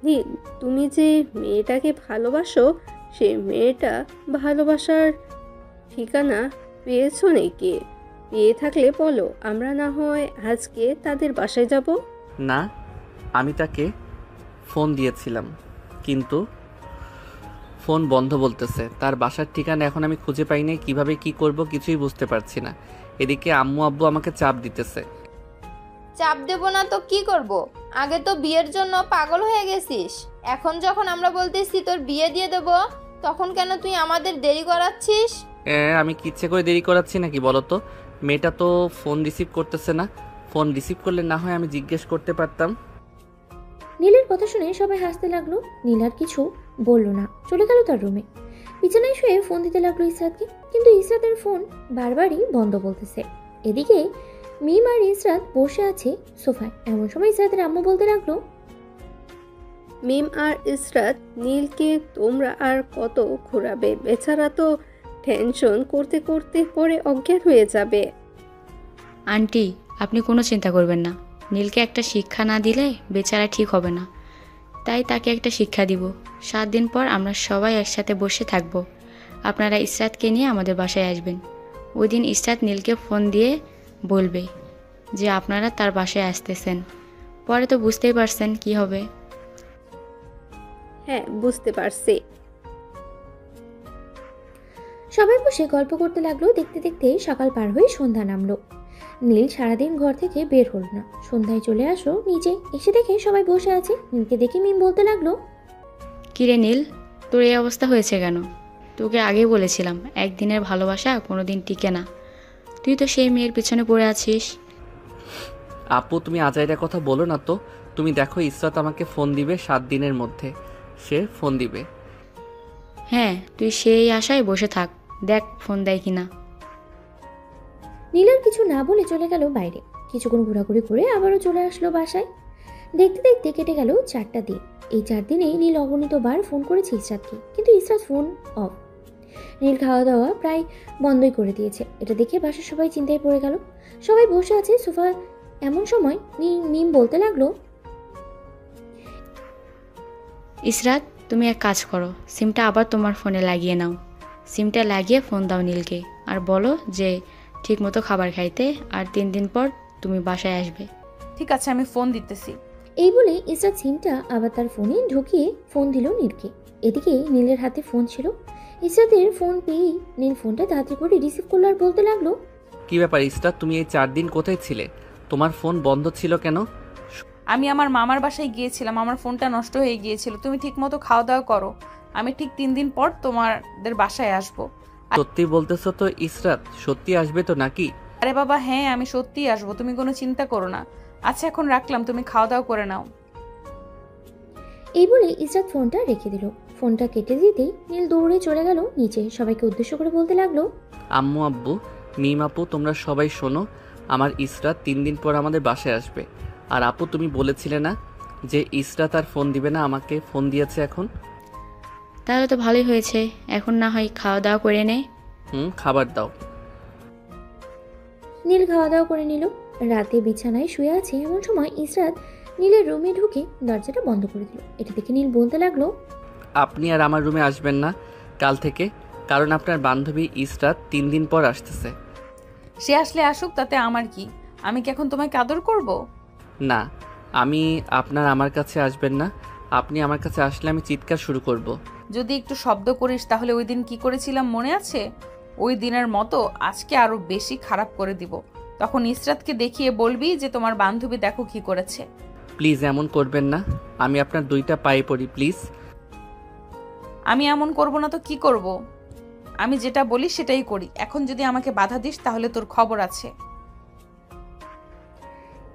নীল, তুমি যে মেয়েটাকে ভালোবাসো, সে মেয়েটা ভালোবাসার ঠিকানা পেয়েছো নাকি? পেয়ে থাকলে বলো, আমরা না হয় আজকে তাদের বাসায় যাব। না, আমি তাকে ফোন দিয়েছিলাম, কিন্তু ফোন বন্ধ বলতেছে। তার বাসার ঠিকানা এখন আমি খুঁজে পাই নাই, কিভাবে কি করব কিছুই বুঝতে পারছি না। এদিকে আম্মু আব্বু আমাকে চাপ দিতেছে। চাপ দেব না তো কি করব? আগে তো বিয়ের জন্য পাগল হয়ে গেছিস, এখন যখন আমরা বলতেছি তোর বিয়ে দিয়ে দেব, তখন কেন তুই আমাদের দেরি করাচ্ছিস? আমি কি ইচ্ছে করে দেরি করাচ্ছি নাকি বলো তো? মেয়েটা তো ফোন রিসিভ করতেছে না। ফোন রিসিভ করলে না হয় আমি জিজ্ঞেস করতে পারতাম। নীলের কথা শুনে সবাই হাসতে লাগলো। নীল আর কিছু বলল না, চলে গেল তার রুমে। বিছানায় শুয়ে ফোন দিতে লাগলো ইসরাতকে, কিন্তু ইসরাতের ফোন বারবারই বন্ধ বলতেছে। এদিকে মিম আর ইসরাত বসে আছে সোফায়। এমন সময় ইসরাতের আম্মু বলতে লাগলো, মিম আর ইসরাত, নীলকে তোমরা আর কত ঘোরাবে? বেচারা তো টেনশন করতে করতে পরে অজ্ঞান হয়ে যাবে। আন্টি, আপনি কোনো চিন্তা করবেন না। নীলকে একটা শিক্ষা না দিলে বেচারা ঠিক হবে না, তাই তাকে একটা শিক্ষা দিব। 7 দিন পর আমরা সবাই একসাথে বসে থাকবো। আপনারা ইসরাতকে নিয়ে আমাদের বাসায় আসবেন। ওই দিন ইসরাত নীলকে ফোন দিয়ে বলবে যে আপনারা তার বাসায় আসতেছেন। পরে তো বুঝতেই পারছেন কি হবে। হ্যাঁ, বুঝতে পারছি। সবাই বসে গল্প করতে লাগলো। দেখতে দেখতে সকাল পার হয়ে সন্ধ্যা নামলো। নীল সারাদিন ঘর থেকে বের হল না। সন্ধ্যায় চলে আসলো নিচে, এসে দেখে সবাই বসে আছে। নীলকে দেখে মিম বলতে লাগলো, কিরে নীল, তোর এই অবস্থা হয়েছে কেন? তোকে আগেই বলেছিলাম একদিনের ভালোবাসা কোনোদিন টিকে না। তুই তো সেই মেয়ের পিছনে পড়ে আছিস। আপু, তুমি আজাইরা কথা বলো না তো। তুমি দেখো, ইসরাত আমাকে ফোন দিবে 7 দিনের মধ্যে। সে ফোন দিবে। হ্যাঁ, তুই সেই আশায় বসে থাক, দেখ ফোন দেয় কিনা। নীল আর কিছু না বলে চলে গেল বাইরে। কিছুক্ষণ ঘোরাঘুরি করে আবারও চলে আসলো বাসায়। দেখতে দেখতে কেটে গেল 4টা দিন। এই 4 দিনে নীল অগণিত বার ফোন করেছে ইসরাতকে, কিন্তু ইসরাত ফোন অফ। নীল খাওয়া দাওয়া প্রায় বন্ধই করে দিয়েছে। এটা দেখে বাসার সবাই চিন্তায় পড়ে গেল। সবাই বসে আছে সোফা। এমন সময় মিম বলতে লাগলো, ইসরাত, তুমি এক কাজ করো, সিমটা আবার তোমার ফোনে লাগিয়ে নাও। সিমটা লাগিয়ে ফোন দাও নীলকে, আর বলো যে ঠিকমতো খাবার খাইতে, আর 3 দিন পর তুমি বাসায় আসবে। ঠিক আছে, আমি ফোন দিতেছি। এই বলে ইসরাত সিমটা আবার তার ফোনে ঢুকিয়ে ফোন দিল নীলকে। এদিকে নীলের হাতে ফোন ছিল। ইসরাতের ফোন পেয়েই নীল ফোনটা তাড়াতাড়ি করে রিসিভ করলো আর বলতে লাগলো, কি ব্যাপার ইসরাত, তুমি এই 4 দিন কোথায় ছিলে? তোমার ফোন বন্ধ ছিল কেন? আমি আমার মামার বাসায় গিয়েছিলাম, আমার ফোনটা নষ্ট হয়ে গিয়েছিল। তুমি ঠিকমতো খাওয়া দাওয়া করো, আমি ঠিক 3 দিন পর তোমাদের বাসায় আসবো। সত্যি বলতেছো তো ইসরাত? সত্যি আসবে তো নাকি? আরে বাবা হ্যাঁ, আমি সত্যিই আসবো, তুমি কোনো চিন্তা করো না। আচ্ছা, এখন রাখলাম, তুমি খাওয়া দাওয়া করে নাও। এই বলে ইসরাত ফোনটা রেখে দিল। ফোনটা কেটে দিতেই নীল দৌড়ে চলে গেল নিচে। সবাইকে উদ্দেশ্য করে বলতে লাগলো, আম্মু আব্বু, মিম আপু, তোমরা সবাই শোনো, আমার ইসরাত 3 দিন পর আমাদের বাসায় আসবে। আর আপু, তুমি বলেছিলে না যে ইসরাত আর ফোন দিবে না, আমাকে ফোন দিয়েছে এখন। তাহলে তো ভালোই হয়েছে, এখন না হয় খাওয়া দাওয়া করে নে। খাবার দাও। নীল খাওয়া দাওয়া করে নিল। রাতে বিছানায় শুয়ে আছে। এমন সময় ইসরাত নীলের রুমে ঢুকে দরজাটা বন্ধ করে দিল। এটা দেখে নীল বলতে লাগলো, আপনি আর আমার রুমে আসবেন না কাল থেকে, কারণ আপনার বান্ধবী ইসরাত 3 দিন পর আসতেছে। সে আসলে আসুক, তাতে আমার কি? আমি কি এখন তোমাকে আদর করব? না, আমার কাছে আসবেন না। আপনি আমার কাছে আসলে আমি চিৎকার শুরু করব। যদি একটু শব্দ করিস তাহলে ওই দিন কি করেছিলাম মনে আছে? ওই দিনের মতো আজকে আরো বেশি খারাপ করে দিব। তখন ইসরাতকে দেখিয়ে বলবি যে তোমার বান্ধবী দেখো কি করেছে। প্লিজ এমন করবেন না, আমি আপনার 2টা পায়ে পড়ি প্লিজ। আমি এমন করব না তো কি করব? আমি যেটা বলি সেটাই করি। এখন যদি আমাকে বাধা দিস তাহলে তোর খবর আছে।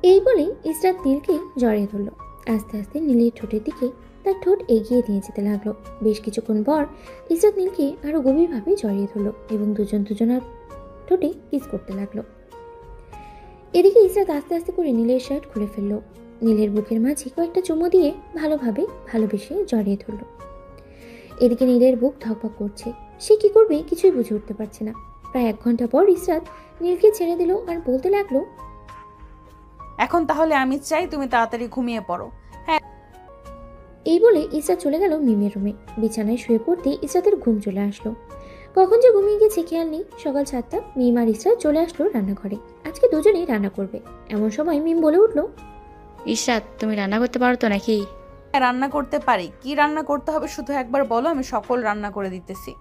এই বলে ইসরাত নীলকে জড়িয়ে ধরল। আস্তে আস্তে নীলের ঠোঁটের দিকে তার ঠোঁট এগিয়ে নিয়ে যেতে লাগলো। বেশ কিছুক্ষণ পর ইসরাত নীলকে আরো গভীরভাবে জড়িয়ে ধরল এবং দুজনার ঠোঁটে কিস করতে লাগলো। এদিকে ইসরাত আস্তে আস্তে করে নীলের শার্ট খুলে ফেলল। নীলের বুকের মাঝে কয়েকটা চুমো দিয়ে ভালোভাবে ভালোবেসে জড়িয়ে ধরল। এদিকে নীলের বুক ধকপক করছে, সে কি করবে কিছুই বুঝে উঠতে পারছে না। প্রায় 1 ঘন্টা পর ইসরাত নীলকে ছেড়ে দিল আর বলতে লাগলো, এখন তাহলে আমি চাই তুমি তাড়াতাড়ি ঘুমিয়ে পড়ো। হ্যাঁ। এই বলে ইসরাত চলে গেল মিমের রুমে। বিছানায় শুয়ে পড়তে ইসরাতের ঘুম চলে আসলো। কখন যে ঘুমিয়ে গেছে খেয়াল নেই। সকাল 7টা মিম আর ইসরাত চলে আসলো রান্নাঘরে। আজকে দুজনেই রান্না করবে। এমন সময় মিম বলে উঠলো, ইশরাত, তুমি রান্না করতে পারো তো নাকি? রান্না করতে পারি। কি রান্না করতে হবে শুধু একবার বলো, আমি সকল রান্না করে দিতেছি।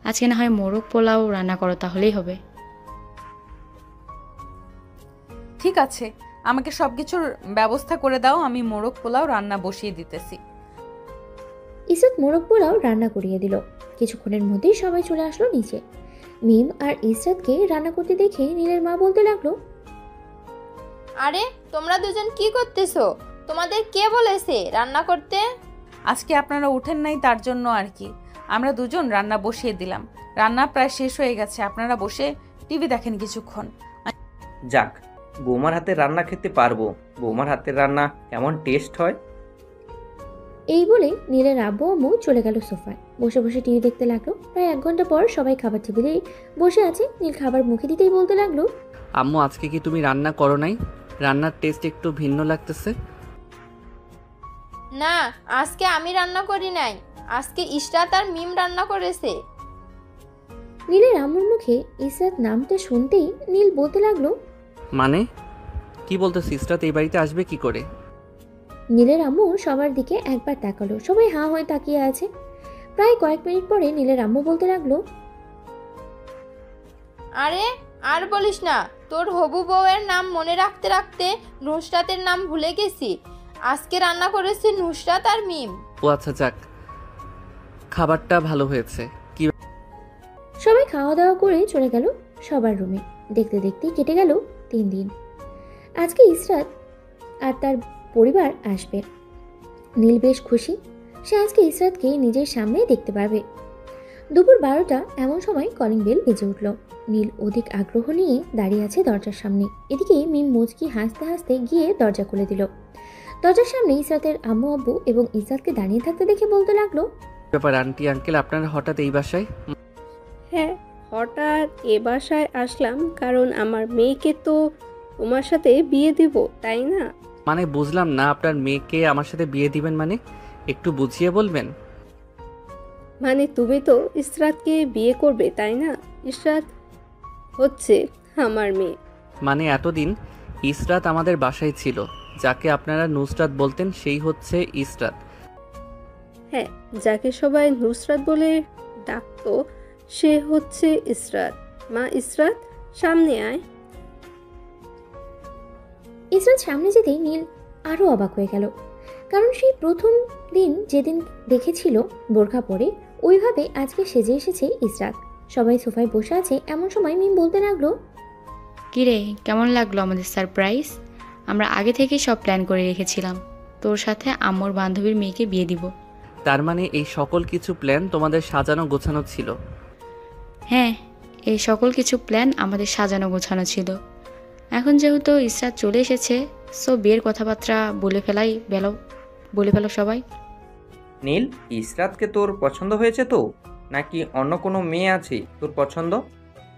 আজকে না হয় মোরগ পোলাও রান্না করো, তাহলেই হবে। ঠিক আছে, আমাকে সবকিছুর ব্যবস্থা করে দাও, আমি মোরগ পোলাও রান্না বসিয়ে দিতেছি। ইসরাত মোরগ পোলাও রান্না করিয়ে দিল। কিছুক্ষণের মধ্যেই সবাই চলে আসলো নিচে। মিম আর ইসরাতকে রান্না করতে দেখে নীলের মা বলতে লাগলো, আরে তোমরা দুজন কি করতেছো? তোমাদের কে বলেছে রান্না করতে? আজকে আপনারা উঠেন নাই তার জন্য আর কি, আমরা দুজন রান্না বসিয়ে দিলাম। রান্না প্রায় শেষ হয়ে গেছে, আপনারা বসে টিভি দেখেন কিছুক্ষণ। যাক, বৌমার হাতের রান্না খেতে পারবো। বৌমার হাতের রান্না কেমন টেস্ট হয়। এই বলে নীলের আব্বু আম্মু চলে গেল সোফায়। বসে বসে টিভি দেখতে লাগলো। প্রায় 1 ঘন্টা পর সবাই খাবার টেবিলে বসে আছে। নীল খাবার মুখে দিতেই বলতে লাগলো, আম্মু আজকে কি তুমি রান্না করো নাই? রান্নার টেস্ট একটু ভিন্ন লাগতেছে। না, আজকে আমি রান্না করি নাই, আজকে ইশরাত আর মিম রান্না করেছে। নীলের আম্মুর মুখে ইসরাত নামটা শুনতেই নীল বলতে লাগলো, মানে কি বলতেছিস? ইশরাত এই বাড়িতে আসবে কি করে? নীলের আম্মু সবার দিকে একবার তাকালো। সবাই হাঁ হয়ে তাকিয়ে আছে। প্রায় কয়েক মিনিট পরে নীলের আম্মু বলতে লাগলো, আরে আর বলিস না, তোর হবু বউয়ের নাম মনে রাখতে রাখতে নুসরাতের নাম ভুলে গেছি। আজকে রান্না করেছে নুসরাত আর মিম। ও আচ্ছা, যাক, খাবারটা ভালো হয়েছে। কি সবাই খাওয়া দাওয়া করে চলে গেল সবার রুমে। দেখতে দেখতে কেটে গেল 3 দিন। আজকে ইসরাত আর তার পরিবার আসবে। নীল বেশ খুশি, সে আজকে ইসরাতকে নিজের সামনে দেখতে পারবে। দুপুর 12টা এমন সময় কলিং বেল বেজে উঠল। নীল অধিক আগ্রহ নিয়ে দাঁড়িয়ে আছে দরজার সামনে। এদিকে মিম মুচকি হাসতে হাসতে গিয়ে দরজা খুলে দিল। দরজার সামনে ইসরাতের আম্মু আব্বু এবং ইসরাতকে দাঁড়িয়ে থাকতে দেখে বলতে লাগলো, ব্যাপার আন্টি আঙ্কেল, আপনারা হঠাৎ এই বাসায়? হ্যাঁ, হঠাৎ এ বাসায় আসলাম কারণ আমার মেয়েকে তো তোমার সাথে বিয়ে দিব, তাই না? মানে বুঝলাম না, আপনার মেয়েকে আমার সাথে বিয়ে দিবেন মানে? একটু বুঝিয়ে বলবেন। মানে তুমি তো ইসরাতকে বিয়ে করবে, তাই না? ইসরাত হচ্ছে আমার মেয়ে। মানে এতদিন ইশরাত আমাদের বাসায় ছিল, যাকে আপনারা নুসরাত বলতেন সেই হচ্ছে ইশরাত। হ্যাঁ, যাকে সবাই নুসরাত বলে ডাকতো সে হচ্ছে ইসরাত। মা ইসরাত, সামনে আয়। ইসরাত সামনে যেতেই নীল আরও অবাক হয়ে গেল। কারণ সেই প্রথম দিন যেদিন দেখেছিল বোরখা পরে, ওইভাবে আজকে সেজে এসেছে ইসরাত। সবাই সোফায় বসে আছে। এমন সময় মিম বলতে লাগলো, কিরে, কেমন লাগলো আমাদের সারপ্রাইজ? আমরা আগে থেকেই সব প্ল্যান করে রেখেছিলাম, তোর সাথে আম্মুর বান্ধবীর মেয়েকে বিয়ে দিব। তার মানে এই সকল কিছু প্ল্যান তোমাদের সাজানো গোছানো ছিল? হ্যাঁ, এই সকল কিছু প্ল্যান আমাদের সাজানো গোছানো ছিল। এখন যেহেতু ইসরাত চলে এসেছে, সো বিয়ের কথাবার্তা বলে ফেলো সবাই। নীল, ইসরাতকে তোর পছন্দ হয়েছে তো, নাকি অন্য কোনো মেয়ে আছে তোর পছন্দ?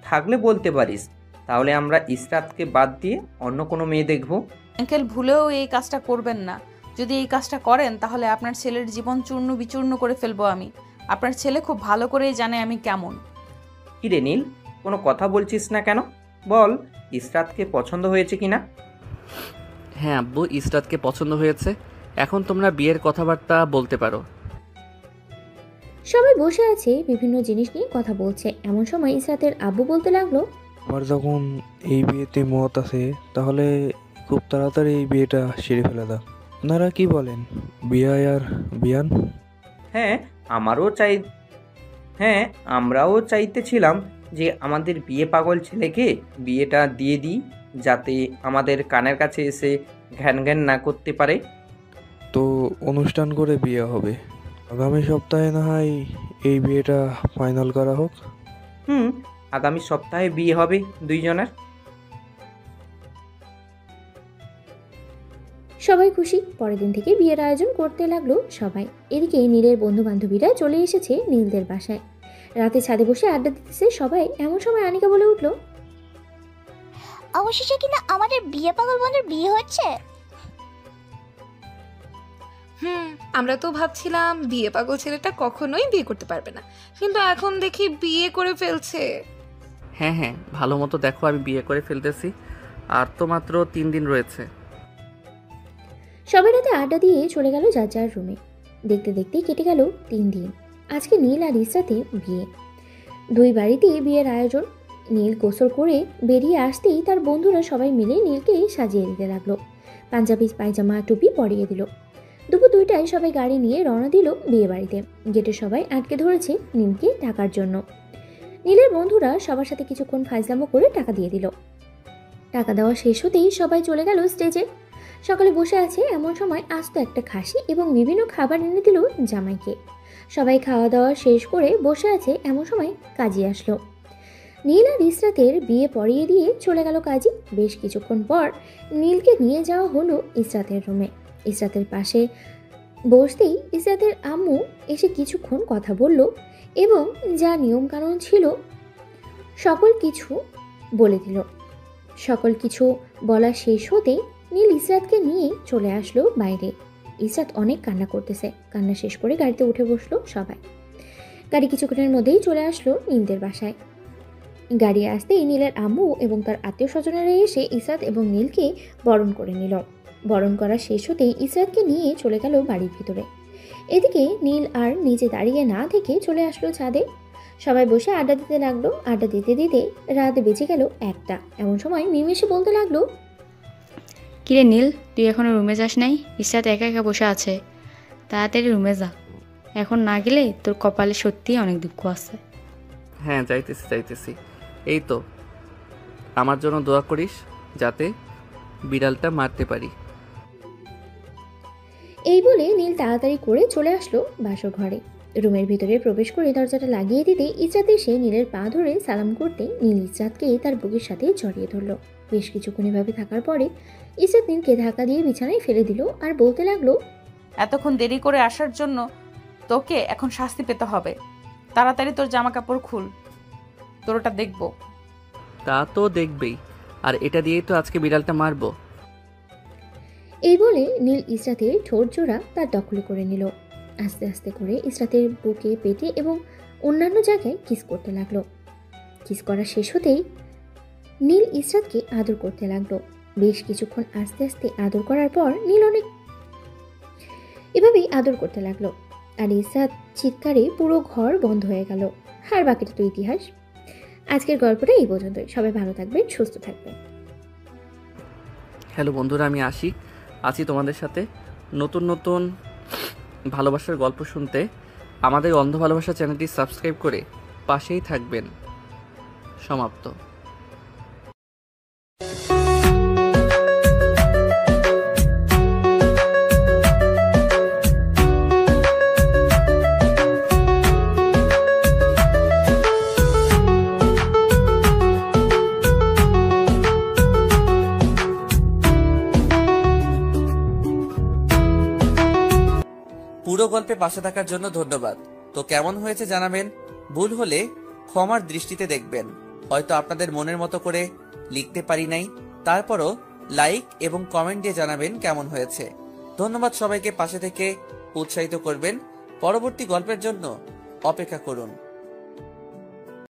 থাকলে বলতে পারিস, তাহলে আমরা ইসরাতকে বাদ দিয়ে অন্য কোনো মেয়ে দেখব। আঙ্কেল, ভুলেও এই কাজটা করবেন না। যদি এই কাজটা করেন তাহলে আপনার ছেলের জীবন চূর্ণ বিচূর্ণ করে ফেলবো আমি। আপনার ছেলে খুব ভালো করেই জানে আমি কেমন। কিরে নীল, কোনো কথা বলছিস না কেন? বল, ইসরাতকে পছন্দ হয়েছে কিনা? হ্যাঁ আব্বু, ইশরাতকে পছন্দ হয়েছে। এখন তোমরা বিয়ের কথাবার্তা বলতে পারো। সবাই বসে আছে, বিভিন্ন জিনিস নিয়ে কথা বলছে। এমন সময় ইসরাতের আব্বু বলতে লাগলো, আমার যখন এই বিয়েতে মত আছে তাহলে খুব তাড়াতাড়ি এই বিয়েটা সেরে ফেলে দাও। আপনারা কি বলেন, বিয়ে আর বিয়ান? হ্যাঁ, আমরাও চাইতেছিলাম যে আমাদের বিয়ে পাগল ছেলেকে বিয়েটা দিয়ে দিই, যাতে আমাদের কানের কাছে এসে ঘ্যান ঘ্যান না করতে পারে। তো অনুষ্ঠান করে বিয়ে হবে। আগামী সপ্তাহে না হয় এই বিয়েটা ফাইনাল করা হোক। আগামী সপ্তাহে বিয়ে হবে দুইজনের। সবাই খুশি। পরের দিন থেকে বিয়ের আয়োজন করতে লাগলো সবাই। এদিকে নীলের বন্ধু বান্ধবীরা চলে এসেছে নীলদের বাসায়। রাতে ছাদে বসে আড্ডা দিতেছে সবাই। এমন সময় আনিকা বলে উঠলো, অবশেষে কিনা আমাদের বিয়ে পাগল বন্ধুর বিয়ে হচ্ছে। আমরা তো ভাবছিলাম বিয়ে পাগল ছেলেটা কখনোই বিয়ে করতে পারবে না, কিন্তু এখন দেখি বিয়ে করে ফেলছে। হ্যাঁ হ্যাঁ, ভালো মতো দেখো, আমি বিয়ে করে ফেলতেছি, আর তো মাত্র 3 দিন রয়েছে। সবাই রাতে আড্ডা দিয়ে চলে গেল যার যার রুমে। দেখতে দেখতে কেটে গেল 3 দিন। আজকে নীল আর ইসরাতে বিয়ে। দুই বাড়িতেই বিয়ের আয়োজন। নীল গোসল করে বেরিয়ে আসতেই তার বন্ধুরা সবাই মিলে নীলকে সাজিয়ে দিতে লাগলো। পাঞ্জাবি পায়জামা টুপি পরিয়ে দিল। দুপুর 2টায় সবাই গাড়ি নিয়ে রওনা দিল বিয়ে বাড়িতে। গেটে সবাই আটকে ধরেছে নীলকে টাকার জন্য। নীলের বন্ধুরা সবার সাথে কিছুক্ষণ ফাইজলামো করে টাকা দিয়ে দিল। টাকা দেওয়া শেষ হতেই সবাই চলে গেল স্টেজে। সকালে বসে আছে এমন সময় আস্ত একটা খাসি এবং বিভিন্ন খাবার এনে দিল জামাইকে। সবাই খাওয়া দাওয়া শেষ করে বসে আছে এমন সময় কাজী আসলো। নীল আর ইসরাতের বিয়ে পড়িয়ে দিয়ে চলে গেল কাজী। বেশ কিছুক্ষণ পর নীলকে নিয়ে যাওয়া হলো ইসরাতের রুমে। ইসরাতের পাশে বসতেই ইসরাতের আম্মু এসে কিছুক্ষণ কথা বলল এবং যা নিয়মকানুন ছিল সকল কিছু বলে দিল। সকল কিছু বলা শেষ হতেই নীল ইসরাতকে নিয়ে চলে আসলো বাইরে। ইসরাত অনেক কান্না করতেছে। কান্না শেষ করে গাড়িতে উঠে বসলো সবাই। গাড়ি কিছুক্ষণের মধ্যেই চলে আসলো নীলদের বাসায়। গাড়ি আসতেই নীলের আম্মু এবং তার আত্মীয় স্বজনেরা এসে ইসরাত এবং নীলকে বরণ করে নিল। বরণ করা শেষ হতেই ইসরাতকে নিয়ে চলে গেল বাড়ির ভিতরে। এদিকে নীল আর নিচে দাঁড়িয়ে না থেকে চলে আসলো ছাদে। সবাই বসে আড্ডা দিতে লাগলো। আড্ডা দিতে দিতে রাত বেজে গেল 1টা। এমন সময় মিম এসে বলতে লাগলো, কিরে নীল, তুই এখনো রুমে যাস নাই? ইসরাত একা একা বসে আছে, তাড়াতাড়ি রুমে যা। এখন না গেলে তোর কপালে সত্যিই অনেক দুঃখ আছে। হ্যাঁ, যাইতেছি। এই তো, আমার জন্য দোয়া করিস যাতে বিড়ালটা মারতে পারি। এই বলে নীল তাড়াতাড়ি করে চলে আসলো বাসর ঘরে। রুমের ভিতরে প্রবেশ করে দরজাটা লাগিয়ে দিতে ইসরাত এসে নীলের পা ধরে সালাম করতে নীল ইসরাতকে তার বুকের সাথে জড়িয়ে ধরলো। বেশ কিছুক্ষণ এভাবে থাকার পরে ইসরাত নীলকে ধাক্কা দিয়ে বিছানায় ফেলে দিল আর বলতে লাগলো, এতক্ষণ দেরি করে আসার জন্য তোকে এখন শাস্তি পেতে হবে। তাড়াতাড়ি তোর জামা কাপড় খুল, তোর ওটা দেখবো। তা তো দেখবেই, আর এটা দিয়েই তো আজকে বিড়ালটা মারবো। এই বলে নীল ইসরাতের ঠোঁট জোড়া তার দখলে করে নিল। আস্তে আস্তে করে ইসরাতের বুকে, পেটে এবং অন্যান্য জায়গায় কিস করতে লাগলো। কিস করা শেষ হতেই নীল ইসরাতকে আদর করতে লাগলো। বেশ কিছুক্ষণ আস্তে আস্তে আদর করার পর নীল অনেক এভাবেই আদর করতে লাগলো। আর ইসরাত চিৎকারে পুরো ঘর বন্ধ হয়ে গেল। আর বাকিটা তো ইতিহাস। আজকের গল্পটা এই পর্যন্তই। সবাই ভালো থাকবেন, সুস্থ থাকবেন। হ্যালো বন্ধুরা, আমি আছি তোমাদের সাথে নতুন নতুন ভালোবাসার গল্প শুনতে। আমাদের অন্ধ ভালোবাসা চ্যানেলটি সাবস্ক্রাইব করে পাশেই থাকবেন। সমাপ্ত। পুরো গল্পে পাশে থাকার জন্য ধন্যবাদ। তো কেমন হয়েছে জানাবেন। ভুল হলে ক্ষমার দৃষ্টিতে দেখবেন। হয়তো আপনাদের মনের মতো করে লিখতে পারি নাই, তারপরও লাইক এবং কমেন্ট দিয়ে জানাবেন কেমন হয়েছে। ধন্যবাদ সবাইকে পাশে থেকে উৎসাহিত করবেন। পরবর্তী গল্পের জন্য অপেক্ষা করুন।